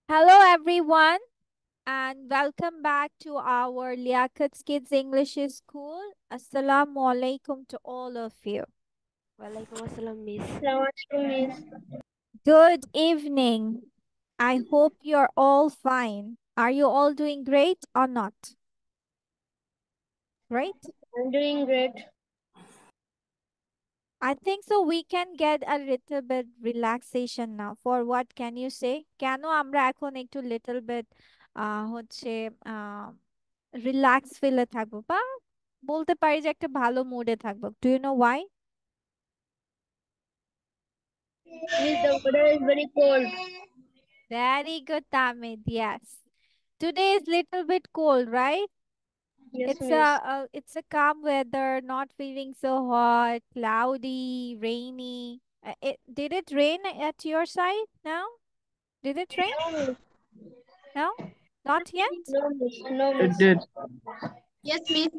Hello, everyone, and welcome back to our Liaquat's Kids English School. Assalamu alaikum to all of you. Walaikum assalam, miss. Assalamualaikum, Miss. Good evening. I hope you're all fine. Are you all doing great or not? Right? I'm doing great. I think so. We can get a little bit relaxation now. For what can you say? কেন আমরা এখন একটু little bit হচ্ছে relax ফিলে থাকবো বা বলতে পারি যে একটা ভালো মুডে থাকবো। Do you know why? Miss, the weather is very cold. Very good, Tamid. Yes. Today is little bit cold, right? Yes, It's Miss. it's a calm weather, not feeling so hot, cloudy, rainy. Did it rain at your side now? Did it rain? No, Miss. No? Not yet? No, Miss. No, It Miss. did. Yes, Miss.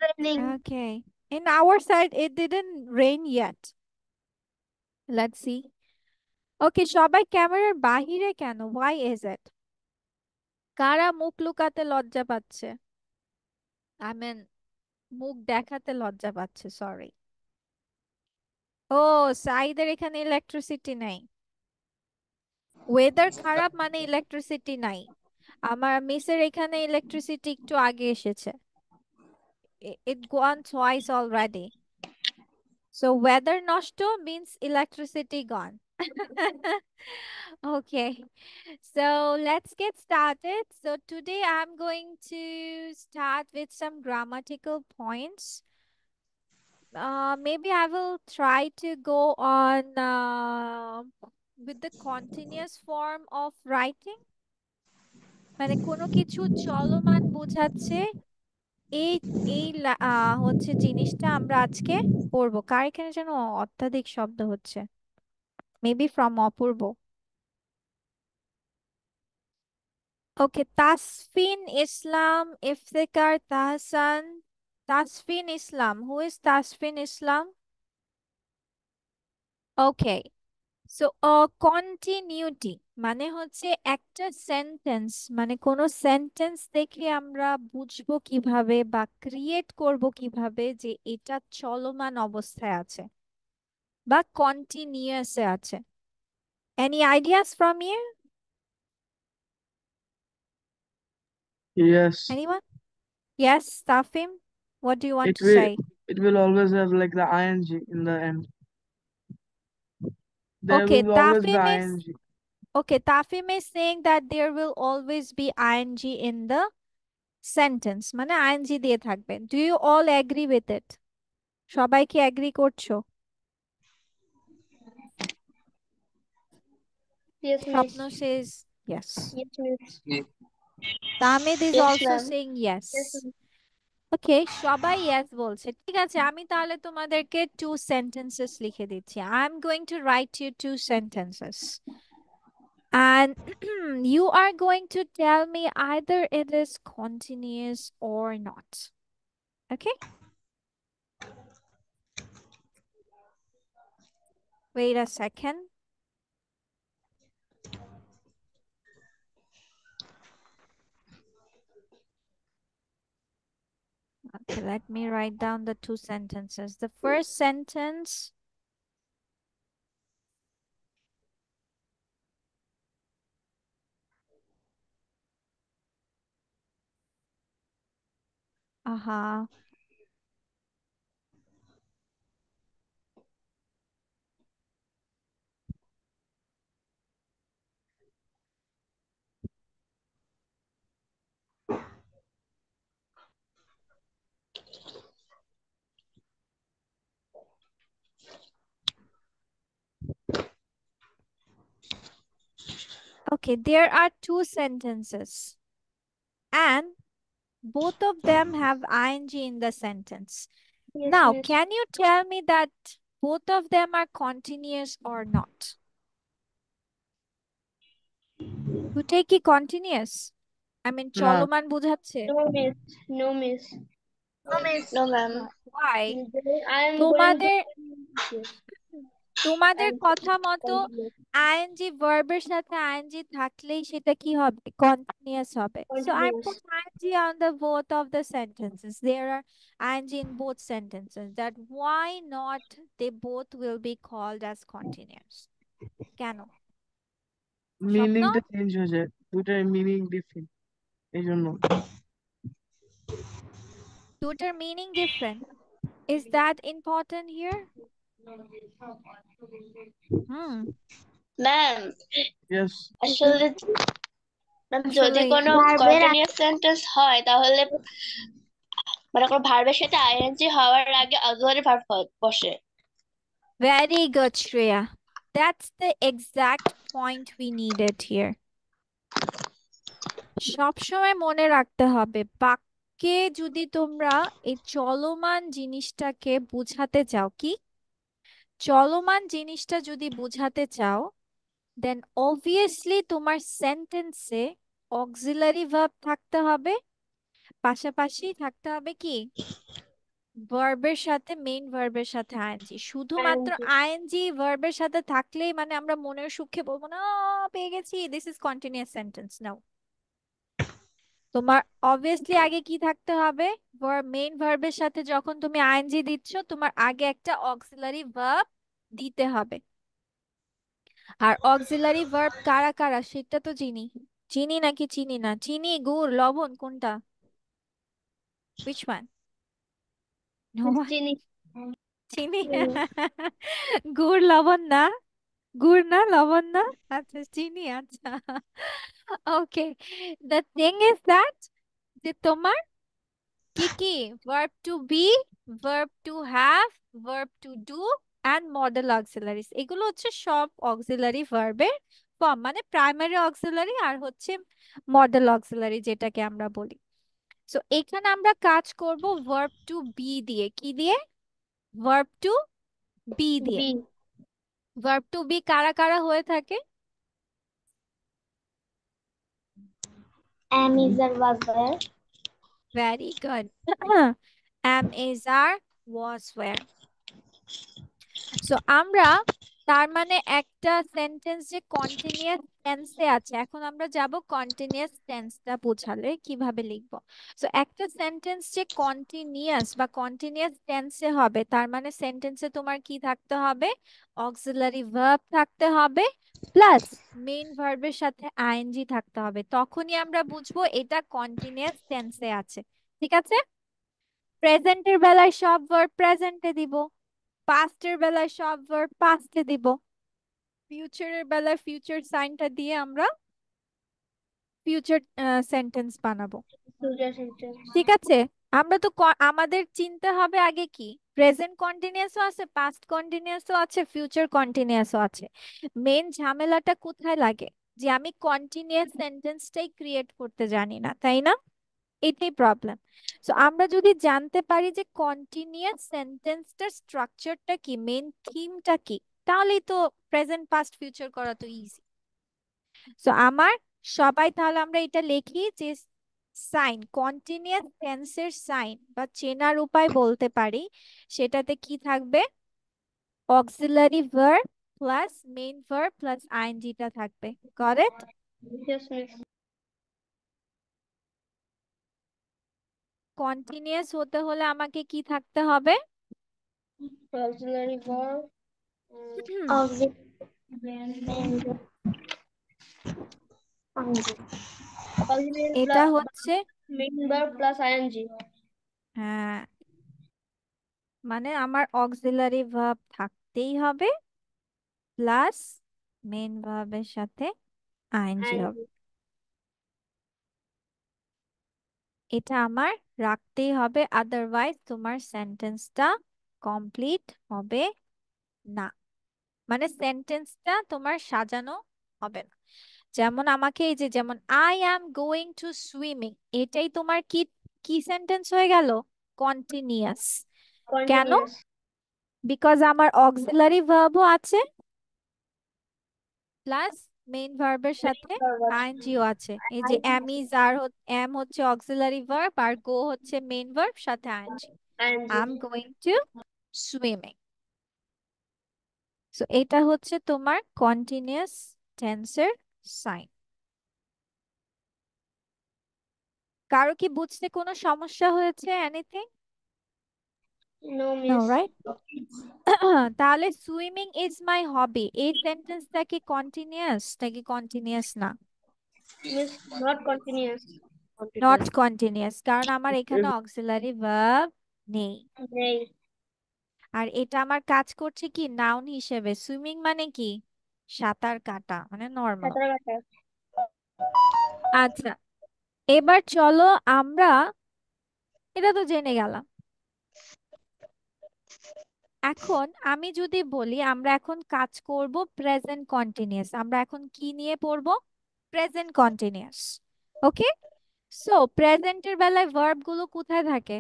Raining. Okay. In our side, it didn't rain yet. Let's see. Okay, সবাই ক্যামেরার বাহিরে কেন? Why is it? কারা মুখ লুকাতে লজ্জা পাচ্ছে? I mean, মুখ দেখাতে লজ্জা পাচ্ছে, সরি। ও, সাইদের এখানে ইলেকট্রিসিটি নাই। ওয়েদার খারাপ মানে ইলেকট্রিসিটি নাই। আমার মিসের এখানে ইলেকট্রিসিটি একটু আগে এসেছে। It gone twice already. So weather নষ্ট means electricity gone. Okay, so let's get started. So today I'm going to start with some grammatical points. Maybe I will try to go on with the continuous form of writing. মানে কোনো কিছু চলমান বোঝাচ্ছে এই এই হচ্ছে জিনিসটা আমরা আজকে পড়বো। কার এখানে যেন অত্যাধিক শব্দ হচ্ছে? Maybe from Apurbo. Okay, Tasfin Islam, Iftekhar Tahsan, Tasfin Islam. Who is Tasfin Islam? Okay, so continuity মানে হচ্ছে একটা সেন্টেন্স, মানে কোনো সেন্টেন্স দেখে আমরা বুঝবো কিভাবে বা ক্রিয়েট করব কিভাবে যে এটা চলমান অবস্থায় আছে বা কন্টিনিউয়াসে আছে। Any ideas from you? Yes. Anyone? Yes, Tafim, what do you want It to will say? it will always have like the ing in the end. There Okay, will always be Tafim is ing. okay, Tafim is saying that there will always be ing in the sentence, মানে ing দিয়ে থাকবে। Do you all agree with it? সবাই কি agri করছো? Yes, Miss. স্বপ্ন says yes. Yes, Miss. Tahmid is Yes, also ma'am. saying yes. Yes, ma'am. ওকে, সবাই yes বলছে। ঠিক আছে, আমি তাহলে তোমাদেরকে two sentences লিখে দিচ্ছি। I'm going to write you two sentences. And you are going to tell me either it is continuous or not. Okay? Wait a second. Okay, let me write down the two sentences. The first sentence. Uh-huh. Okay, there are two sentences. And both of them have ing in the sentence. Yes, Now, Miss. can you tell me that both of them are continuous or not? দুটাই কি continuous? I mean, No. চলমান বোঝাচ্ছে? No, Miss. No, Miss. No, Miss. No, ma'am. Why? I am going to. তোমাদের Yes. তোমাদের And কথা মতো ING ভার্বের সাথে আইএনজি থাকলেই সেটা কি হবে? কন্টিনিউয়াস হবে। So I put continuous. ing on the both of the sentences. There are ing in both sentences. That why not they both will be called as continuous? কেন? স্বপ্ন? মিনিংটা চেঞ্জ হয়ে যায়, দুটার মিনিং ডিফারেন্ট, এই জন্য। দুটার meaning different. Is that important here? Hmm. Ma'am yes. আসলে ম্যাম যদি আসলেই কোনো কন্টিনিউয়াস সেন্টেন্স হয় তাহলে মানে কোনো ভার্বের সাথে আইএনজি হওয়ার আগে অক্সিলারি ভার্ব বসে। very good, Shreya. That's the exact point we needed here. সবসময় মনে রাখতে হবে বাক্যে যদি তোমরা এই চলমান জিনিসটাকে বুঝাতে চাও, কি চলমান জিনিসটা যদি বুঝাতে চাও, দেন অবভিয়াসলি তোমার সেন্টেন্সে অক্সিলারি ভার্ব থাকতে হবে, পাশাপাশি থাকতে হবে কি ভার্বের সাথে, মেইন ভার্বের সাথে আইএনজি। শুধুমাত্র আইএনজি ভার্বের সাথে থাকলেই মানে আমরা মনের সুখে বলবো না পেয়ে গেছি দিস ইজ কন্টিনিউয়াস সেন্টেন্স, নাও। তোমার অবভিয়াসলি আগে কি থাকতে হবে, মেইন ভার্বের সাথে যখন তুমি আইএনজি দিচ্ছ তোমার আগে একটা অক্সিলারি ভার্ব দিতে হবে। আর অক্সিলারি ভার্ব কারা কারা সেটা তো চিনি, চিনি নাকি চিনি না? চিনি, গুড়, লবণ, কোনটা? which one? No one? চিনি। চিনি? গুড় লবণ না, গুড় না লবণ না, আচ্ছা চিনি, আচ্ছা। ওকে, দ্য থিং ইজ দ্যাট যে তোমার কি কি verb to be, verb to have, verb to do and modal auxiliaries, এগুলো হচ্ছে সব অক্সিলারি ভার্বের ফর্ম, মানে প্রাইমারি অক্সিলারি আর হচ্ছে মডেল অক্সিলারি যেটাকে আমরা বলি। সো এখানে আমরা কাজ করব verb to be দিয়ে, কি দিয়ে? verb to be দিয়ে। বি। verb to be কারা কারা হয়ে থাকে? Am is or was there. Very good. am is are was were। So আমরা তার মানে একটা সেন্টেন্স যে কন্টিনিউয়াস টেন্সে আছে, এখন আমরা যাব কন্টিনিউয়াস টেন্সটা বোঝালে কিভাবে লিখবো। সো একটা সেন্টেন্স যে কন্টিনিউয়াস বা কন্টিনিউয়াস টেন্সে হবে তার মানে সেন্টেন্সে তোমার কি থাকতে হবে? অক্সিলারি ভার্ব থাকতে হবে প্লাস মেইন ভার্বের সাথে আইএনজি থাকতে হবে, তখনই আমরা বুঝবো এটা কন্টিনিউয়াস টেন্সে আছে। ঠিক আছে? প্রেজেন্টের বেলায় সব ভার্ব প্রেজেন্টে দিব, পাস্টের বেলায় সব ভার্ব পাস্টে দিব, ফিউচারের বেলায় ফিউচার সাইনটা দিয়ে আমরা ফিউচার সেন্টেন্স বানাবো। Future sentence. ঠিক আছে? আমরা তো আমাদের চিনতে হবে আগে কি প্রেজেন্ট কন্টিনিউয়াসও আছে, পাস্ট কন্টিনিউয়াসও আছে, ফিউচার কন্টিনিউয়াসও আছে। মেন ঝামেলাটা কোথায় লাগে যে আমি কন্টিনিউয়াস সেন্টেন্সটাই ক্রিয়েট করতে জানি না, তাই না? এটাই প্রবলেম। সো আমরা যদি জানতে পারি যে কন্টিনিউয়াস সেন্টেন্সটার স্ট্রাকচারটা কি, মেন থিমটা কি, তাহলেই তো প্রেজেন্ট পাস্ট ফিউচার করা তো ইজি। সো আমার সবাই তাহলে আমরা এটা লিখি যে সাইন, কন্টিনিউয়াস টেন্সের সাইন বা চেনার উপায় বলতে পারি, সেটাতে কি থাকবে? Auxiliary verb plus main verb plus আইএনজিটা থাকবে। Got it? Yes, miss. Continuous হতে হলে আমাকে কি থাকতে হবে? Auxiliary verb. Auxiliary এটা হচ্ছে main verb plus ing. হ্যাঁ, মানে আমার অক্সিলারি ভার্ব থাকতেই হবে প্লাস মেইন ভার্বের সাথে আইএনজি হবে, And এটা আমার রাখতেই হবে, আদারওয়াইজ তোমার সেন্টেন্সটা কমপ্লিট হবে না, মানে সেন্টেন্সটা তোমার সাজানো হবে না। যেমন আমাকে এই যে যেমন I am going to swimming, এটাই তোমার কি কি সেন্টেন্স হয়ে গেল? কন্টিনিউয়াস। কেন? continuous. বিকজ আমার অক্সিলারি ভার্বও আছে প্লাস মেইন ভার্বের সাথে আইএনজিও আছে। এই যে এম ইজ আর এম হচ্ছে অক্সিলারি ভার্ব আর গো হচ্ছে মেইন ভার্ব সাথে I N G. ing. I am going to swimming. So এটা হচ্ছে তোমার কন্টিনিউয়াস টেন্সের সাইন। কারো কি বুঝতে কোনো সমস্যা হয়েছে? Anything? No, no, miss. Right? তাহলে সুইমিং ইজ মাই হবি, এই সেন্টেন্সটা কি কন্টিনিউয়াস নাকি কন্টিনিউয়াস না? Miss, not continuous. Not Continuous. Continuous, কারণ আমার এখানে অক্সিলারি ভার্ব নেই। Nay. আর এটা আমার কাজ করছে কি নাউন হিসেবে। সুইমিং মানে কি? সাঁতার কাটা, মানে নর্মাল। Kataragata. আচ্ছা, এবার চলো আমরা, এটা তো জেনে গেলাম। এখন আমি যদি বলি আমরা এখন কাজ করব প্রেজেন্ট কন্টিনিউয়াস, আমরা এখন কি নিয়ে পড়বো? Present continuous. ওকে, সো প্রেজেন্টের বেলায় ভার্ব গুলো কোথায় থাকে?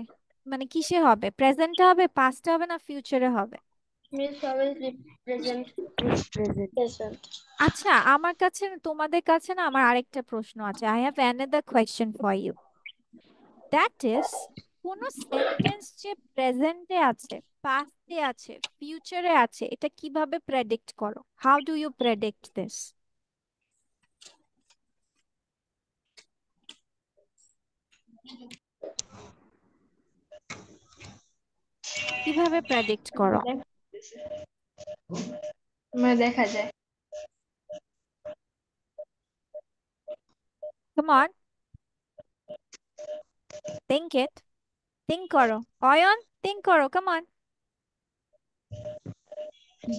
মানে কিসে হবে? প্রেজেন্টে হবে, পাস্টে হবে, না ফিউচারে হবে? Miss, always be present. Is present. Present. আচ্ছা, আমার কাছে তোমাদের কাছে না আমার আরেকটা প্রশ্ন আছে। I have another question for you, that is, কোন সেন্টেন্স যে প্রেজেন্টে আছে, পাস্টে আছে, ফিউচারে আছে, এটা কিভাবে প্রেডিক্ট করো? How do you predict this? কিভাবে প্রেডিক্ট করো? দেখা যায়। Come on, think it, think করো। অয়ন, থিংক করো, come on.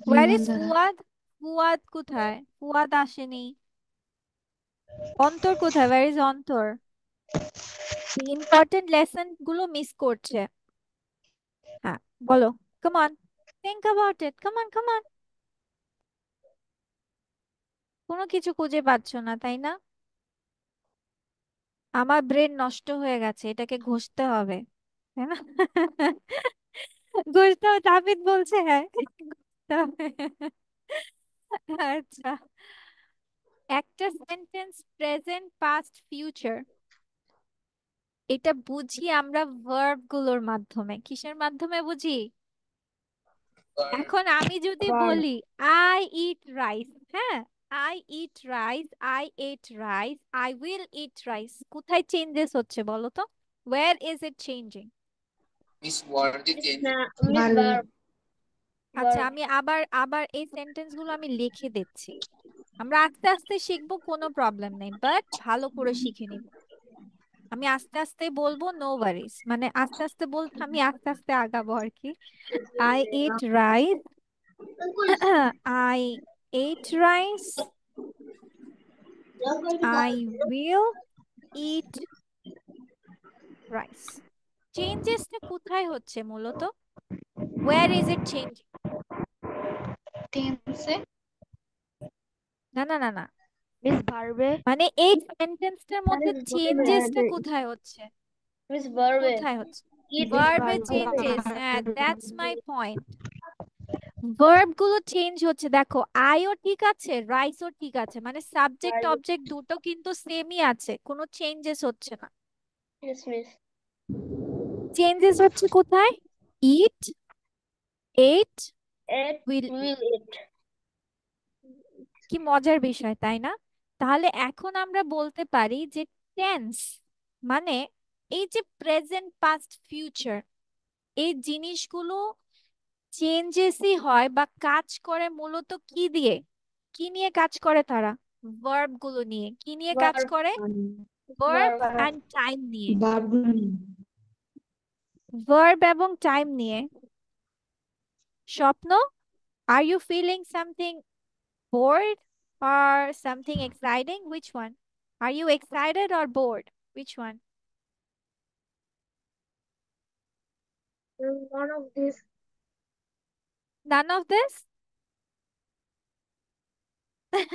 Where is Fuad? Fuad কোথায়? ফুয়াদ আসেনি। অন্তর কোথায়? Where is Antor? Important lesson গুলো মিস করছে। হ্যাঁ, বলো, come on, think about it, come on, come on. কোনো কিছু খুঁজে পাচ্ছ না, তাই না? আমার ব্রেন নষ্ট হয়ে গেছে, এটাকে ঘষতে হবে, তাই না? ঘষতে হবে, তাবিদ বলছে, হ্যাঁ ঘষতে হবে। আচ্ছা, একটা সেন্টেন্স প্রেজেন্ট, পাস্ট, ফিউচার, এটা বুঝি আমরা ভার্ব গুলোর মাধ্যমে। কিসের মাধ্যমে বুঝি? এখন আমি যদি Verb. বলি আই ইট রাইস, হ্যাঁ, I eat rice, I ate rice, I will eat rice, কোথায় চেঞ্জেস হচ্ছে বলো তো? Wire is it changing? Miss what the Miss, change? miss verb. আচ্ছা, Verb. আমি আবার আবার এই সেন্টেন্স গুলো আমি লিখে দিচ্ছি। আমরা আস্তে আস্তে শিখবো, কোনো প্রবলেম নেই, বাট ভালো করে শিখে নিব। আমি আস্তে আস্তে বলবো, নো ওয়ারিস, মানে আস্তে আস্তে বলতে আমি আস্তে আস্তে আগাবো আর কি। I ate rice, I ate rice, I will eat rice. চেঞ্জেসটা কোথায় হচ্ছে মূলত? Where is it changing? Tense. না না না না, Miss Verbe. মানে এই সেন্টেন্সটার মধ্যে Miss চেঞ্জেসটা verb. কোথায় হচ্ছে? Miss verb. কোথায় হচ্ছে? Eat. Miss ভার্বে Verbe. চেঞ্জেস, হ্যাঁ, দ্যাটস মাই পয়েন্ট। ভার্ব গুলো চেঞ্জ হচ্ছে, দেখো আইও ঠিক আছে, রাইসও ঠিক আছে, মানে সাবজেক্ট Verb. অবজেক্ট দুটো কিন্তু সেমই আছে, কোনো চেঞ্জেস হচ্ছে না। Yes, miss. চেঞ্জেস হচ্ছে কোথায়? Eat, ate, Eat. Will. Will eat. কি মজার বিষয়, তাই না? তাহলে এখন আমরা বলতে পারি যে টেন্স মানে এই যে প্রেজেন্ট, পাস্ট, ফিউচার, এই জিনিসগুলো চেঞ্জেসই হয় বা কাজ করে মূলত কি দিয়ে? কি নিয়ে কাজ করে তারা? ভার্ব গুলো নিয়ে। কি নিয়ে কাজ Verb. করে? Verb Verb. অ্যান্ড টাইম নিয়ে। Verb. ভার্ব এবং টাইম নিয়ে। Swapno, are you feeling something bored or something exciting? Which one? Are you excited or bored? Which one? None of this. None of this?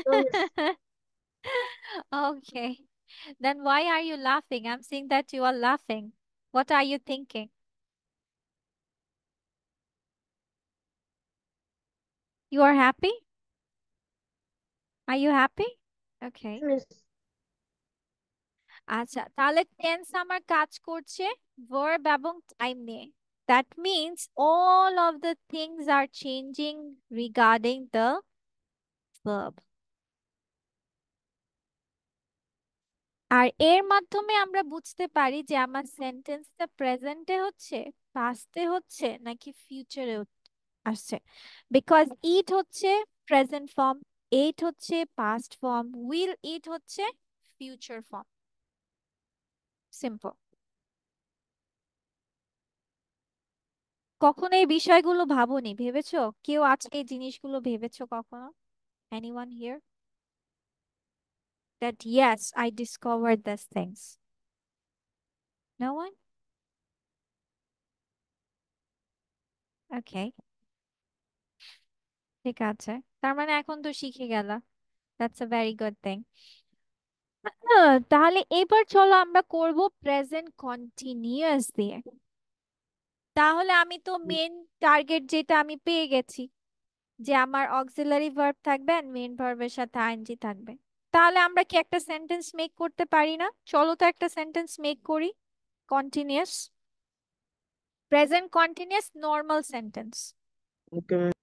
No, miss. Okay. Then why are you laughing? I'm seeing that you are laughing. What are you thinking? You are happy? Are you happy? Okay. Miss. আচ্ছা, তাহলে tense আমার কাজ করছে verb এবং time নিয়ে। That means all of the things are changing regarding the verb. আর এর মাধ্যমে আমরা বুঝতে পারি যে আমার সেন্টেন্সটা প্রেজেন্টে হচ্ছে, পাস্টে হচ্ছে নাকি ফিউচারে আসছে। বিকজ ইট হচ্ছে প্রেজেন্ট ফর্ম, এইট হচ্ছে পাস্ট ফর্ম, উইল ইট হচ্ছে ফিউচার ফর্ম। সিম্পল। কখনো এই বিষয়গুলো ভাবোনি? ভেবেছো? কেউ আজকে এই জিনিসগুলো ভেবেছো কখনো? Anyone here? That yes, I discovered these things. No one? Okay. ঠিক আছে, তার মানে এখন তো শিখে গেলা। That's a very good thing. তাহলে এবার চলো আমরা করব প্রেজেন্ট কন্টিনিউয়াস দিয়ে। তাহলে আমি তো মেন টার্গেট যেটা আমি পেয়ে গেছি, যে আমার অক্সিলারি ভার্ব থাকবে আর মেন ভার্বের সাথে আইএনজি থাকবে। তাহলে আমরা কি একটা সেন্টেন্স মেক করতে পারি না? চলো তো একটা সেন্টেন্স মেক করি। Continuous, present continuous normal sentence. Okay ma'am.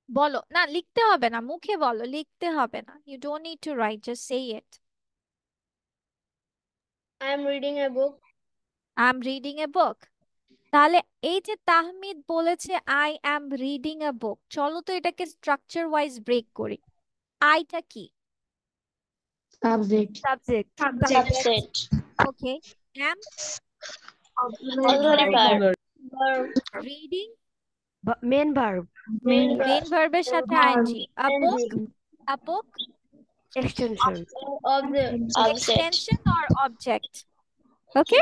বলো না, লিখতে হবে না, মুখে বলো, লিখতে হবে না। You don't need to write, just say it. I am reading a book. I am reading a book. তাহলে এই যে তাহমিদ বলেছে আই অ্যাম রিডিং আ বুক, চলো তো এটাকে স্ট্রাকচার ওয়াইজ ব্রেক করি। আইটা কি? Subject. Subject. Subject. Okay. Am Auxiliary verb. Verb. Reading main verb, Main verb. Main ভার্বের সাথে I N G. A book, a book extension, Object. Object. Extension or object. Okay,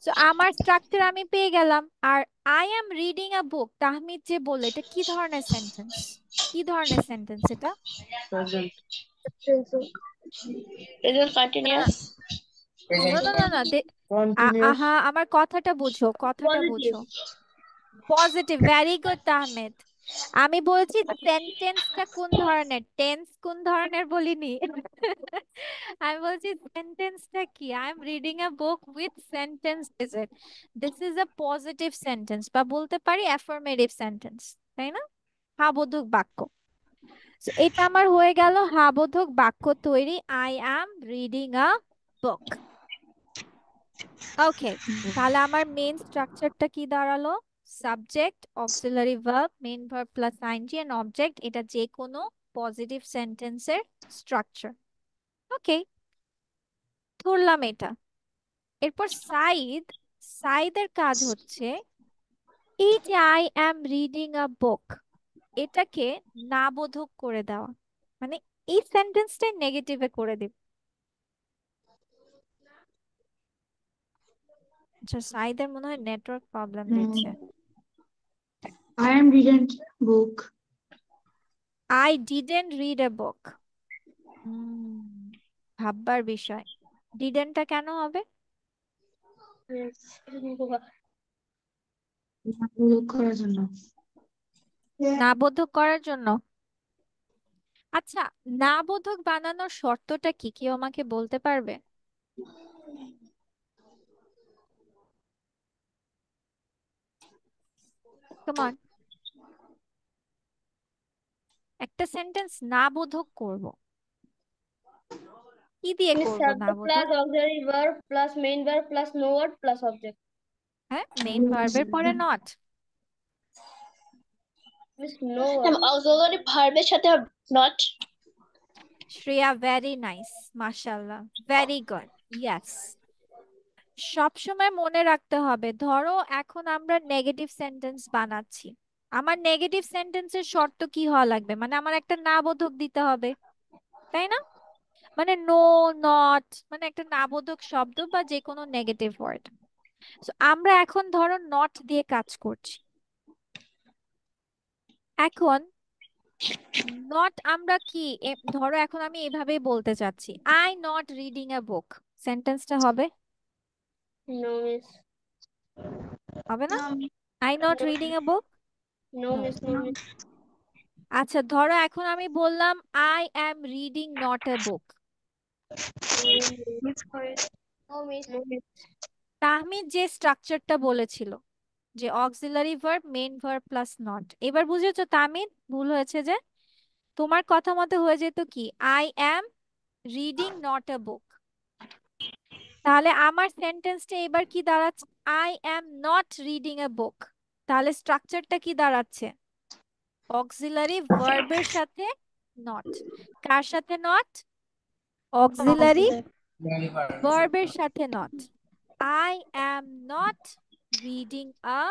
so আমার structure আমি পেয়ে গেলাম। আর I am reading a book, Tahmid যে বললো, এটা কি ধরনের সেন্টেন্স? কি ধরনের সেন্টেন্স এটা? Present. Present continuous. No no no no, continuous. আহা, আমার কথাটা বুঝো, কথাটা বুঝো। Positive, very good Tahmed. আমি বলছি সেন্টেন্সটা কোন ধরনের, টেন্স কোন ধরনের বলিনি। আমি বলছি সেন্টেন্সটা কি। I am reading a book with sentence is it, this is a positive sentence, বা বলতে পারি অ্যাফার্মেটিভ সেন্টেন্স, তাই না? হাবোধক বাক্য। So, এটা আমার হয়ে গেল হাবোধক বাক্য তৈরি। আই অ্যাম রিডিং আ বুক। ওকে, তাহলে আমার মেন স্ট্রাকচারটা কি দাঁড়ালো? Subject, auxiliary verb, main verb plus I N G and object. এটা যে কোনো পজিটিভ সেন্টেন্সের স্ট্রাকচার। ওকে, ধরলাম এটা। এরপর সাইদ, সাইদের কাজ হচ্ছে এই যে আই অ্যাম রিডিং আ বুক, এটাকে না বোধক করে দেওয়া, মানে এই সেন্টেন্সটাই নেগেটিভে করে দিব। আচ্ছা, সাইদের মনে হয় নেটওয়ার্ক প্রবলেম দিচ্ছে। I am reading book. I didn't read a book. ভাববার বিষয়। ডিডেন্টটা কেন হবে? Look করার জন্য। না বোধক করার জন্য। আচ্ছা, না বোধক বানানোর শর্তটা কি, কেউ আমাকে বলতে পারবে? কেমন একটা সেন্টেন্স না বোধক করব, কি দিয়ে করব না Subject বোধক? plus auxiliary verb plus main verb plus no word plus object. হ্যাঁ, মেইন ভার্বের পরে not. Miss no word. Auxiliary verb এর সাথে not. শ্রেয়া, ভেরি নাইস, মাশাআল্লাহ, ভেরি গুড, ইয়েস। সবসময় মনে রাখতে হবে, ধরো এখন আমরা নেগেটিভ সেন্টেন্স বানাচ্ছি, আমার নেগেটিভ সেন্টেন্সের শর্ত কি হওয়া লাগবে, মানে আমার একটা না বোধক দিতে হবে, তাই না? মানে নো, নট, মানে একটা না বোধক শব্দ বা যে কোনো নেগেটিভ ওয়ার্ড। আমরা এখন ধরো নট দিয়ে কাজ করছি। এখন নট আমরা কি ধরো এখন আমি এভাবে বলতে চাচ্ছি, আই নট রিডিং এ বুক, সেন্টেন্সটা হবে? No miss. হবে না? I not reading a book. No miss. No miss. আচ্ছা, ধরো এখন আমি বললাম I am reading not a book. No miss. No miss. Tahmid যে স্ট্রাকচারটা বলেছিল যে auxiliary verb main verb plus not, এবার বুঝেছো তাহমিদ? ভুল হয়েছে যে তোমার কথা মতো হয়ে যেত কি I am reading not a book. তাহলে আমার সেন্টেন্সটা এবার কি দাঁড়াচ্ছে? I am not reading a book. তাহলে স্ট্রাকচারটা কি দাঁড়াচ্ছে? অক্সিলারি ভার্বের সাথে নট। কার সাথে নট? অক্সিলারি ভার্বের সাথে not. I am not reading a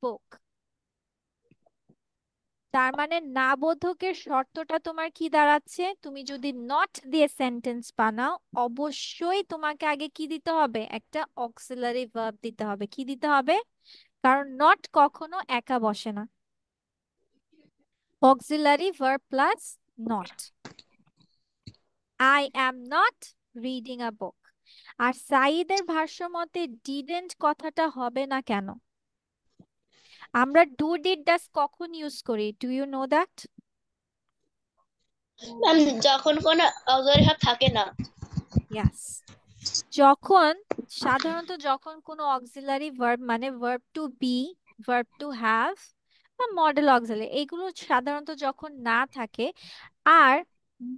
book. তার মানে না বোধকের শর্তটা তোমার কি দাঁড়াচ্ছে? তুমি যদি নট দিয়ে সেন্টেন্স বানাও অবশ্যই তোমাকে আগে কি দিতে হবে? একটা অক্সিলারি ভার্ব দিতে হবে। কি দিতে হবে? কারণ নট কখনো একা বসে না। Auxiliary verb plus not. I am not reading a book. আর সাইদের ভাষ্য মতে ডিডেন্ট কথাটা হবে না কেন? আমরা ডু ডিড ডাস কখন ইউজ করি? Do you know that? Ma'am যখন কোনো অক্সিলারি ভার্ব থাকে না। ইয়াস, যখন সাধারণত যখন কোনো অক্সিলারি ভার্ব মানে verb to be, verb to have বা মডেল অক্সিলারি এগুলো সাধারণত যখন না থাকে, আর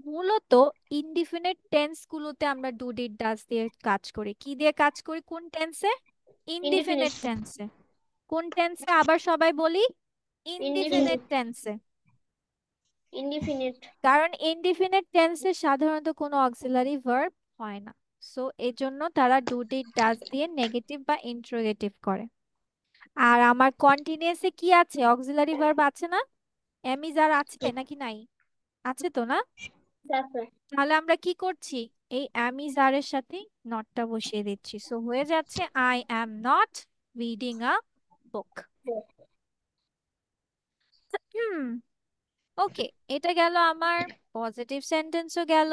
মূলত ইনডিফিনিট টেন্স গুলোতে আমরা ডু ডিড ডাজ দিয়ে কাজ করি। কি দিয়ে কাজ করি? কোন টেন্সে? ইনডিফিনিট ইনডিফিনিট টেন্সে। কোন টেন্সে? আবার সবাই বলি, ইনডিফিনিট ইনডিফিনিট টেন্সে। ইনডিফিনিট কারণ ইনডিফিনিট টেন্সে সাধারণত কোনো অক্সিলারি ভার্ব হয় না, সো এর জন্য তারা ডু ডিড ডাজ দিয়ে নেগেটিভ বা ইন্টারোগেটিভ করে। আর আমার কন্টিনিউয়াসে কি আছে? অক্সিলারি ভার্ব আছে না? এমিজ আর আছে নাকি নাই? আছে তো না? আছে। তাহলে আমরা কি করছি? এই অ্যামিজ আর এর সাথে নটটা বসিয়ে দিচ্ছি, সো হয়ে যাচ্ছে I am not reading a book. Hmm, okay, এটা গেল আমার পজিটিভ সেন্টেন্সও গেল,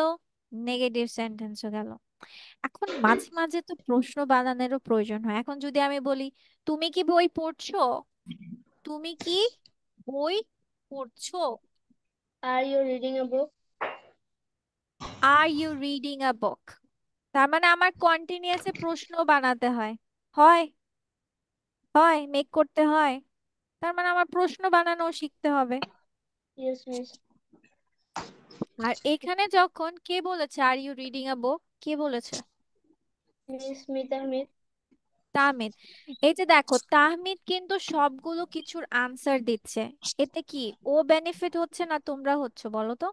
নেগেটিভ সেন্টেন্সও গেল। এখন মাঝে মাঝে তো প্রশ্ন বানানোরও প্রয়োজন হয়। এখন যদি আমি বলি তুমি কি বই পড়ছো? তুমি কি বই পড়ছো? Are you reading a book? Are you reading a book? তার মানে আমার কন্টিনিউয়াসে প্রশ্ন বানাতে হয়। হয়, হয়, মেক করতে হয়। তার মানে আমার প্রশ্ন বানানো শিখতে হবে। Yes miss. আর এখানে যখন কে বলেছে আর ইউ রিডিং আ বুক? কে বলেছে? Miss Mita miss. তাহমিদ। এই যে দেখো তাহমিদ কিন্তু সবগুলো কিছুর আনসার দিচ্ছে, এতে কি ও বেনিফিট হচ্ছে না তোমরা হচ্ছে বলো তো?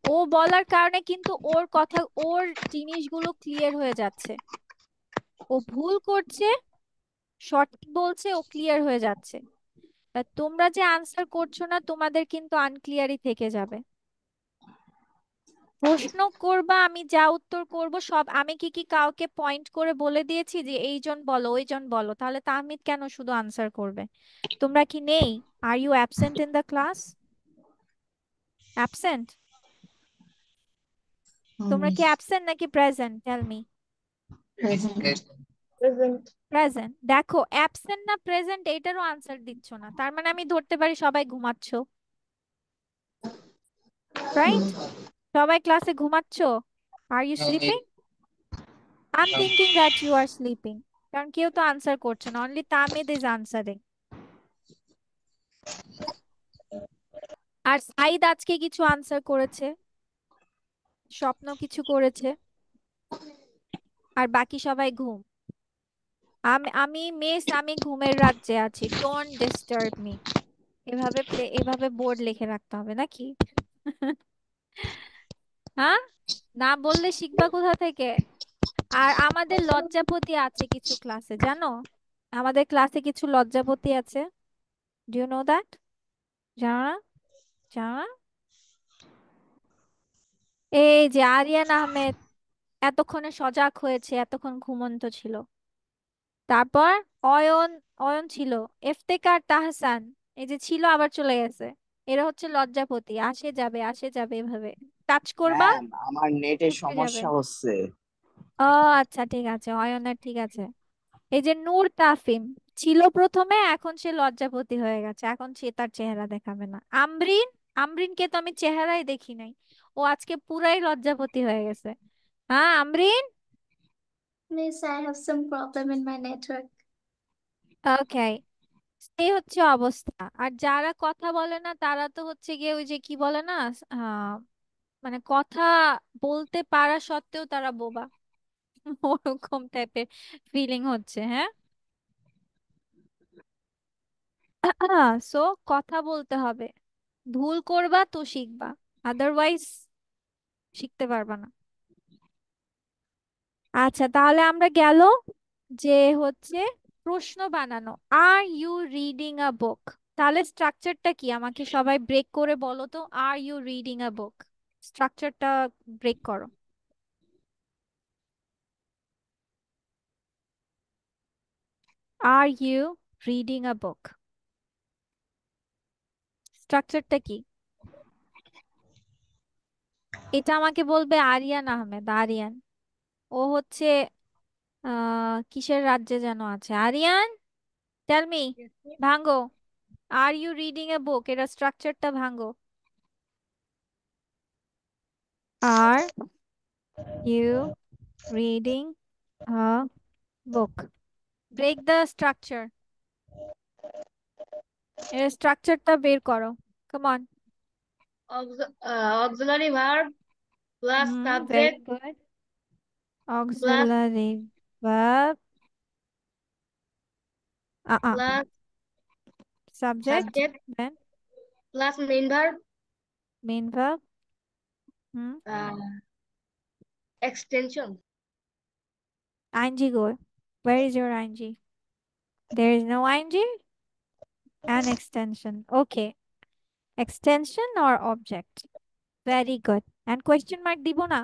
ও বলার কারণে কিন্তু ওর কথা, ওর জিনিসগুলো ক্লিয়ার হয়ে যাচ্ছে। ও ভুল করছে, সঠিক বলছে, ও ক্লিয়ার হয়ে যাচ্ছে। তা তোমরা যে আনসার করছো না, তোমাদের কিন্তু আনক্লিয়ারই থেকে যাবে। প্রশ্ন করবা, আমি যা উত্তর করব সব আমি কি কি কাউকে পয়েন্ট করে বলে দিয়েছি যে এইজন বলো ওইজন বলো? তাহলে তাহমিদ কেন শুধু আনসার করবে? তোমরা কি নেই? Are you absent in the class? Absent? তোমরা কি অ্যাবসেন্ট নাকি present? Tell me. Present. Present. দেখো অ্যাবসেন্ট না প্রেজেন্ট এইটারও আনসার দিচ্ছ না, তার মানে আমি ধরতে পারি সবাই ঘুমাচ্ছ, রাইট? সবাই ক্লাসে ঘুমাচ্ছ। Are you sleeping? I am thinking that you are sleeping, কারণ কেউ তো আনসার করছে না, অনলি তাহমিদ ইজ আনসারিং। আর সাইদ আজকে কিছু আনসার করেছে, স্বপ্ন কিছু করেছে, আর বাকি সবাই ঘুম। আমি আমি মিস, আমি ঘুমের রাজ্যে আছি, ডোন্ট ডিস্টার্ব মি। এভাবে এভাবে বোর্ড লিখে রাখতে হবে নাকি? হ্যাঁ, না বললে শিখবা কোথা থেকে? আর আমাদের লজ্জাপতি আছে কিছু ক্লাসে, জানো? আমাদের ক্লাসে কিছু লজ্জাপতি আছে। Do you know that? জানো না? জানো না? এই যে আরিয়ান আহমেদ এতক্ষণে সজাগ হয়েছে, এতক্ষণ ঘুমন্ত ছিল। তারপর অয়ন, অয়ন ছিল। ইফতেখার, তাহসান, এই যে ছিল আবার চলে গেছে। এরা হচ্ছে লজ্জাপতি, আসে যাবে আসে যাবে, এভাবে টাচ করবা ম্যাম আমার নেটের উঠে যাবে। সমস্যা হচ্ছে। ও আচ্ছা, ঠিক আছে, অয়নের ঠিক আছে। এই যে নূর তাফিম ছিল প্রথমে, এখন সে লজ্জাপতি হয়ে গেছে, এখন সে তার চেহারা দেখাবে না। আমরিন, আমরিনকে তো আমি চেহারাই দেখি নাই, ও আজকে পুরাই লজ্জাপতি হয়ে গেছে। হ্যাঁ Amrin? Miss, I have some problem in my network. ওকে, এই হচ্ছে অবস্থা। আর যারা কথা বলে না তারা তো হচ্ছে গিয়ে ওই যে কি বলে না, মানে কথা বলতে পারা সত্ত্বেও তারা বোবা। ওরকম টাইপের ফিলিং হচ্ছে। হ্যাঁ, সো কথা বলতে হবে, ভুল করবা তো শিখবা, আদারওয়াইজ শিখতে পারবা না। আচ্ছা, তাহলে আমরা গেল যে হচ্ছে প্রশ্ন বানানো। আর ইউ রিডিং আ বুক? তাহলে স্ট্রাকচারটা কি আমাকে সবাই ব্রেক করে বলো তো। আর ইউ রিডিং আ বুক, স্ট্রাকচারটা ব্রেক করো। আর ইউ রিডিং আ বুক, স্ট্রাকচারটা কি? এটা আমাকে বলবে আরিয়ান আহমেদ। আরিয়ান, ও হচ্ছে কিসের রাজ্যে যেন আছে। আরিয়ান, টেল মি, ভাঙ্গো। Are you reading a book, এটা স্ট্রাকচারটা ভাঙ্গো। Are you reading a book, break the structure, এর স্ট্রাকচারটা বের করো। Come on. Auxiliary verb plus very subject good. plus auxiliary verb plus subject, subject then plus main verb main verb. uh, extension. ing go, where is your ing? There is no ing. An extension, okay, extension or object, very good. And question mark দিব না?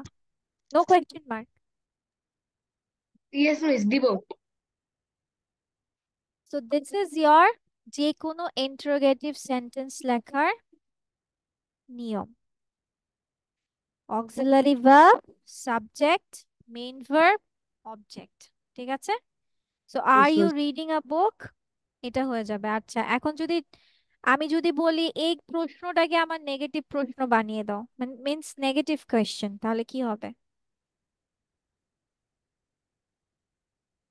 No question mark. Yes, Miss Dibo. So this is your যে কোনো interrogative sentence লেখার নিয়ম। auxiliary verb, subject, main verb, object, ঠিক আছে? So are Yes, you miss. reading a book, এটা হয়ে যাবে। আচ্ছা, এখন যদি আমি যদি বলি এই প্রশ্নটাকে আমার নেগেটিভ প্রশ্ন বানিয়ে দাও, মিন্স নেগেটিভ কোয়েশ্চেন, তাহলে কি হবে?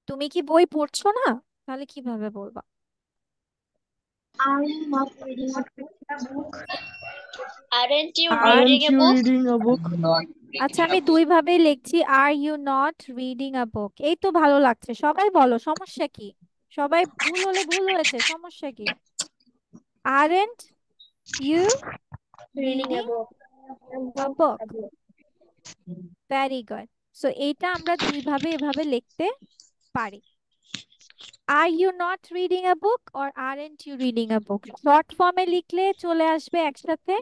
তুমি কি বই পড়ছো না? তাহলে কিভাবে বলবা? Are you not reading a book? Aren't you Are reading Aren't a you book? reading a book? Not আচ্ছা, reading a আমি book. দুই ভাবে লিখছি। Are you not reading a book, এই তো ভালো লাগছে। সবাই বলো, সমস্যা কি? সবাই ভুল হলে ভুল হয়েছে, সমস্যা কি? Aren't you Reading a reading book. A book, very good. So এইটা আমরা দুই ভাবে এভাবে লিখতে পারি। Are you not reading a book or aren't you reading a book, short ফর্মে লিখলে চলে আসবে একসাথে।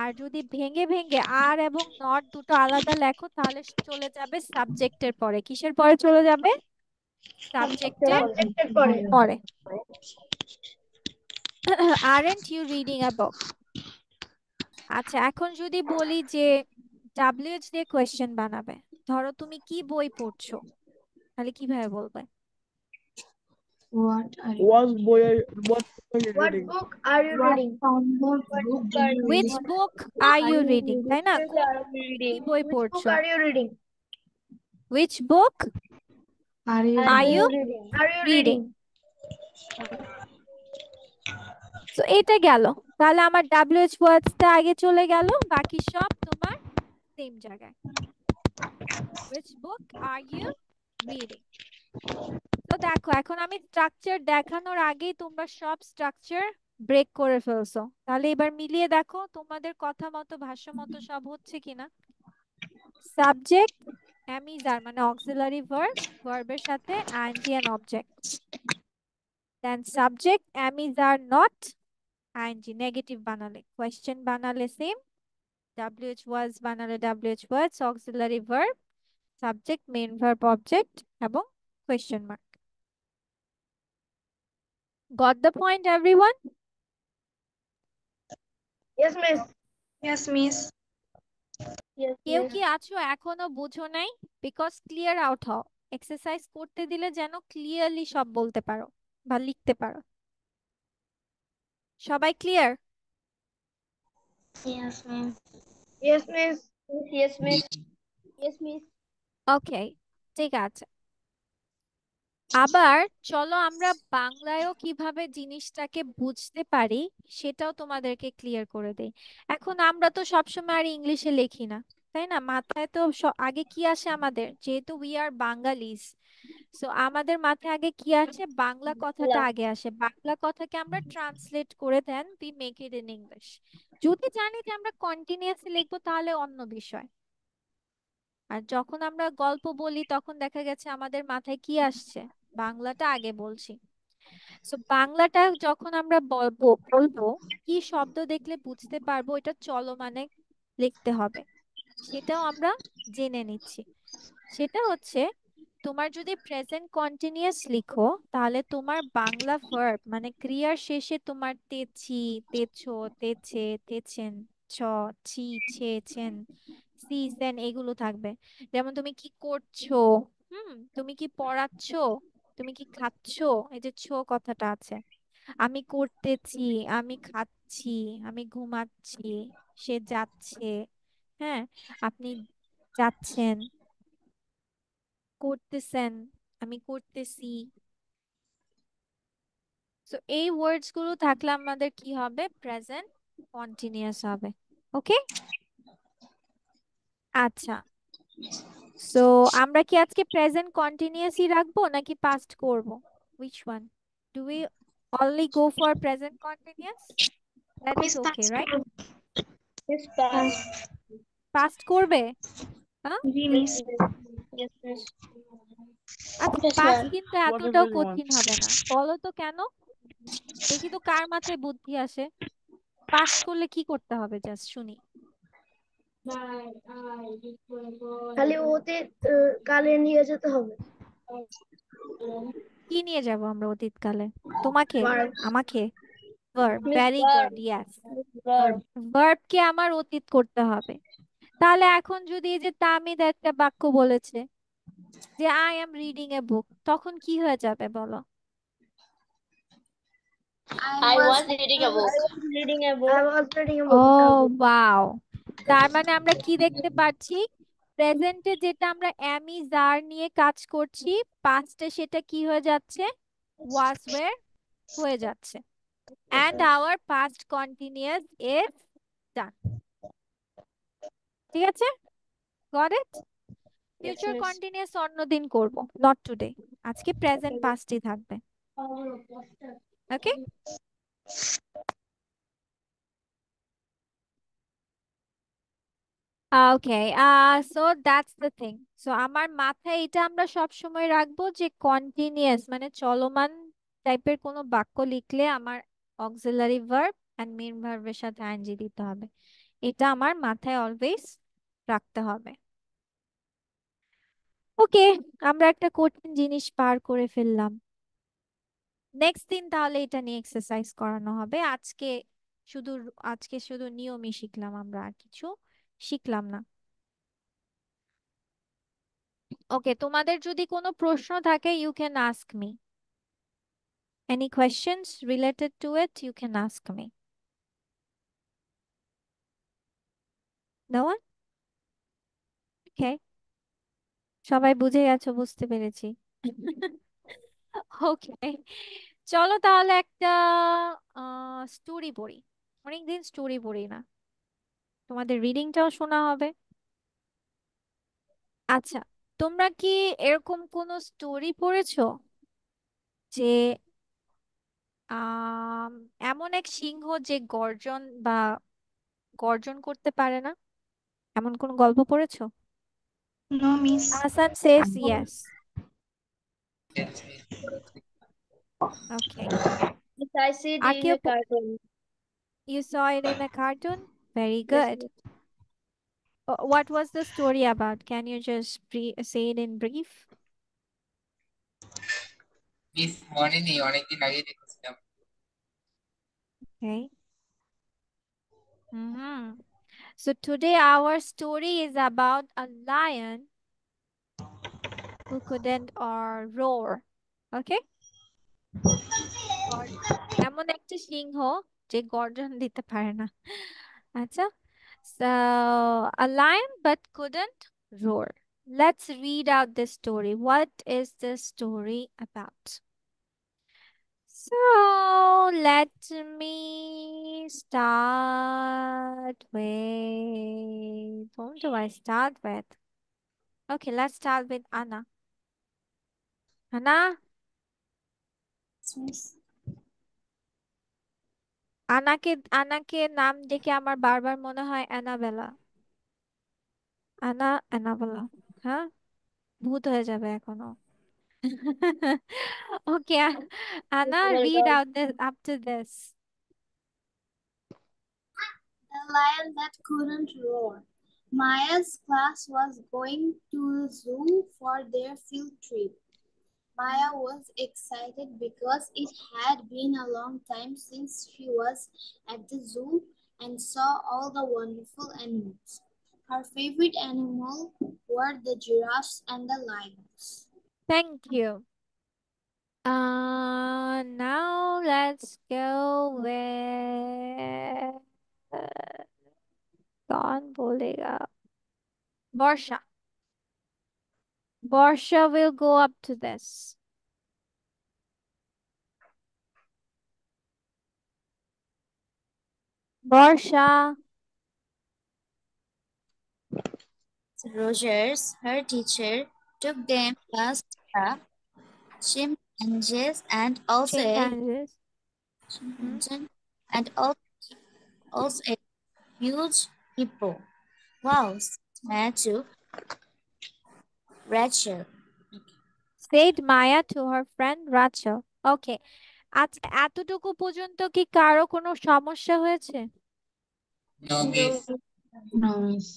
আর যদি ভেঙে ভেঙে আর এবং নট দুটো আলাদা লেখো তাহলে চলে যাবে সাবজেক্টের পরে। কিসের পরে চলে যাবে? সাবজেক্টের পরে। আরেন্ট ইউ রিডিং আ বুক। আচ্ছা, এখন যদি বলি যে ডাব্লিউএইচ দিয়ে কোয়েশ্চেন বানাবে, ধরো তুমি কি বই পড়ছো, তাহলে কিভাবে বলবে? What are you? What boy are you What reading? book are you What reading? book do you read? Which book are you reading, তাই না? Which কোন are you reading? কি বই Which book পড়ছো? are you reading? Which book Are you are you reading? Are you reading? reading? তো এটা গেল। তাহলে আমার ডাব্লিউএইচ ওয়ার্ডসটা আগে চলে গেল, বাকি সব তোমার সেম জায়গায়। Which book are you reading. তো দেখো, এখন আমি স্ট্রাকচার দেখানোর আগেই তোমরা সব স্ট্রাকচার ব্রেক করে ফেলছো। তাহলে এবার মিলিয়ে দেখো তোমাদের কথা মতো ভাষ্য মতো সব হচ্ছে কিনা। সাবজেক্ট am is are মানে অক্সিলারি ভার্ব, ভার্বের সাথে ing and object, then subject am is are not ing, negative বানালে, কোয়েশ্চেন বানালে সেম, wh was বানালে wh was, auxiliary verb, subject, main verb, object এবং question mark. Got the point everyone? Yes, miss. Yes, miss. Yes, কেউ miss. কি আছো এখনো বুঝো নাই? বিকজ ক্লিয়ার আউট হও, এক্সারসাইজ করতে দিলে যেন ক্লিয়ারলি সব বলতে পারো বা লিখতে পারো। সবাই clear? Yes, miss. Yes, miss. Yes, miss. Yes, miss. ওকে, ঠিক আছে। আবার চলো আমরা বাংলায়ও কিভাবে জিনিসটাকে বুঝতে পারি সেটাও তোমাদেরকে ক্লিয়ার করে দেই। এখন আমরা তো সবসময় আর ইংলিশে লিখি না, তাই না? মাথায় তো আগে কি আসে আমাদের, যেহেতু উই আর বাঙালিস, সো আমাদের মাথায় আগে কি আসে, বাংলা কথাটা আগে আসে। বাংলা কথাকে আমরা ট্রান্সলেট করে then we make it in English. যদি জানি যে আমরা কন্টিনিউয়াসলি লিখবো তাহলে অন্য বিষয়। আর যখন আমরা গল্প বলি তখন দেখা গেছে আমাদের মাথায় কি আসছে, বাংলাটা আগে বলছি। সো বাংলাটা যখন আমরা বলবো, কি শব্দ দেখলে বুঝতে পারবো এটা চলমানে লিখতে হবে, সেটাও আমরা জেনে নিচ্ছি। সেটা হচ্ছে, তোমার যদি প্রেজেন্ট কন্টিনিউয়াস লিখো তাহলে তোমার বাংলা ভার্ব মানে ক্রিয়ার শেষে তোমার তেছি, তেছো, তেছে, তেছেন, ছ, ছি, ছে, ছেন, সি, সেন এগুলো থাকবে। যেমন তুমি কি করছো, তুমি কি পড়াচ্ছো, তুমি কি খাচ্ছো, এই যে ছো কথাটা আছে। আমি করতেছি, আমি খাচ্ছি, আমি ঘুমাচ্ছি, সে যাচ্ছে, হ্যাঁ, আপনি যাচ্ছেন, করতেছেন, আমি করতেছি। তো এই ওয়ার্ডস গুলো থাকলে আমাদের কি হবে, প্রেজেন্ট কন্টিনিউয়াস হবে। ওকে, আচ্ছা। সো আমরা কি আজকে প্রেজেন্ট কন্টিনিউয়াসই রাখবো নাকি পাস্ট করব? Which one? Do we only go for present continuous? That is Miss okay, Pass. Right? Yes, pass. Past করবে? হ্যাঁ, G Miss. Yes, miss. আচ্ছা, Yes, পাস্ট ma'am. কিন্তু এতটাও Whatever you want. কঠিন হবে না, বলো তো কেন? দেখি তো কার মাথায় বুদ্ধি আসে। পাস্ট করলে কি করতে হবে, জাস্ট শুনি। খালি অতীত কালে নিয়ে যেতে হবে। কি নিয়ে যাব আমরা অতীতকালে? তোমাকে? Verb. আমাকে? Verb, Miss very verb. Good, yes. Miss verb. ভার্বকে আমার অতীত করতে হবে। তাহলে এখন যদি এই যে তামিদ একটা বাক্য বলেছে যে আই এম রিডিং এ বুক, তখন কি হয়ে যাবে বলো? I was reading a book. I was reading a I book. was reading a ও book. ওয়াও, তার মানে আমরা কি দেখতে পাচ্ছি, প্রেজেন্টে যেটা আমরা অ্যামি জার নিয়ে কাজ করছি, পাস্টে সেটা কি হয়ে যাচ্ছে, ওয়াজ ওয়্যার হয়ে যাচ্ছে। And our past continuous is done. ঠিক আছে, got it? Yes, future miss. Continuous অন্যদিন করব, নট টুডে। আজকে প্রেজেন্ট পাস্টই থাকবে। Okay, okay, so that's the thing. So আমার মাথায় এটা আমরা সব সময় রাখবো যে কন্টিনিউয়াস মানে চলমান টাইপের কোনো বাক্য লিখলে আমার অক্সিলারি ভার্ব এন্ড মেইন ভার্বের সাথে আইএনজি দিতে হবে। এটা আমার মাথায় অলওয়েজ রাখতে হবে। ওকে, আমরা একটা কঠিন জিনিস পার করে ফেললাম। নেক্সট দিন তাহলে এটা নিয়ে এক্সারসাইজ করানো হবে। শুধু আজকে শুধু নিয়মই শিখলাম আমরা, আর কিছু শিখলাম না। ওকে, তোমাদের যদি কোনো প্রশ্ন থাকে you can ask me. Any questions related to it you can ask me. No one? Okay, সবাই বুঝে গেছো, বুঝতে পেরেছি। ওকে, চলো তাহলে একটা স্টোরি পড়ি। অনেকদিন স্টোরি পড়ি না, তোমাদের রিডিংটাও শোনা হবে। আচ্ছা, তোমরা কি এরকম কোনো স্টোরি পড়েছো যে আম, এমন এক সিংহ যে গর্জন করতে পারে না, এমন কোন গল্প পড়েছো? No, Miss. Hasan says yes. Okay, Yes, I see it আর in কেউ? a cartoon. You saw it in a cartoon? Very Yes, good. miss. What was the story about? Can you just say it in brief? Miss মনে নেই, অনেকদিন আগে দেখেছিলাম। Okay. So today our story is about a lion who couldn't or roar. Okay? এমন একটা সিংহ যে গর্জন দিতে পারে না। আচ্ছা, so a lion but couldn't roar. Let's read out this story. What is this story about? So let me start with whom do I start with? Okay, let's start with Anna. Anna, আনাকে নাম দেখে আমার বারবার মনে হয় Annabella. Annabella. হ্যাঁ, ভূত হয়ে যাবে এখনো। ওকে, Anna, read out this after this. The lion that couldn't roar. Maya's class was going to the zoo for their field trip. Maya was excited because it had been a long time since she was at the zoo and saw all the wonderful animals. Her favorite animal were the giraffes and the lions. Thank you. Now let's go with कौन बोलेगा? Borsha. Borsha will go up to this. Borsha. Rogers, her teacher, took them past the chimpanzees and also Chimpanzees. and also a huge hippo. Wow, said Maya to Rachel. Said Maya to her friend Rachel. Okay. আচ্ছা, এতটুকু পর্যন্ত কি কারো কোনো সমস্যা হয়েছে? No, miss. No, miss.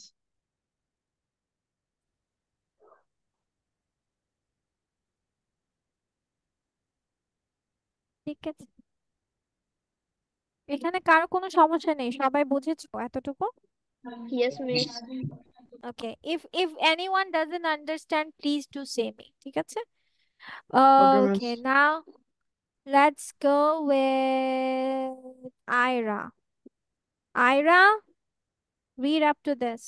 ঠিক আছে, এখানে কারো কোনো সমস্যা নেই, সবাই বুঝেছো এতটুকু? Yes, miss. Okay, if anyone doesn't understand, please do say me. ঠিক আছে? Okay, Okay, miss. now let's go with Ira. Ira, read up to this.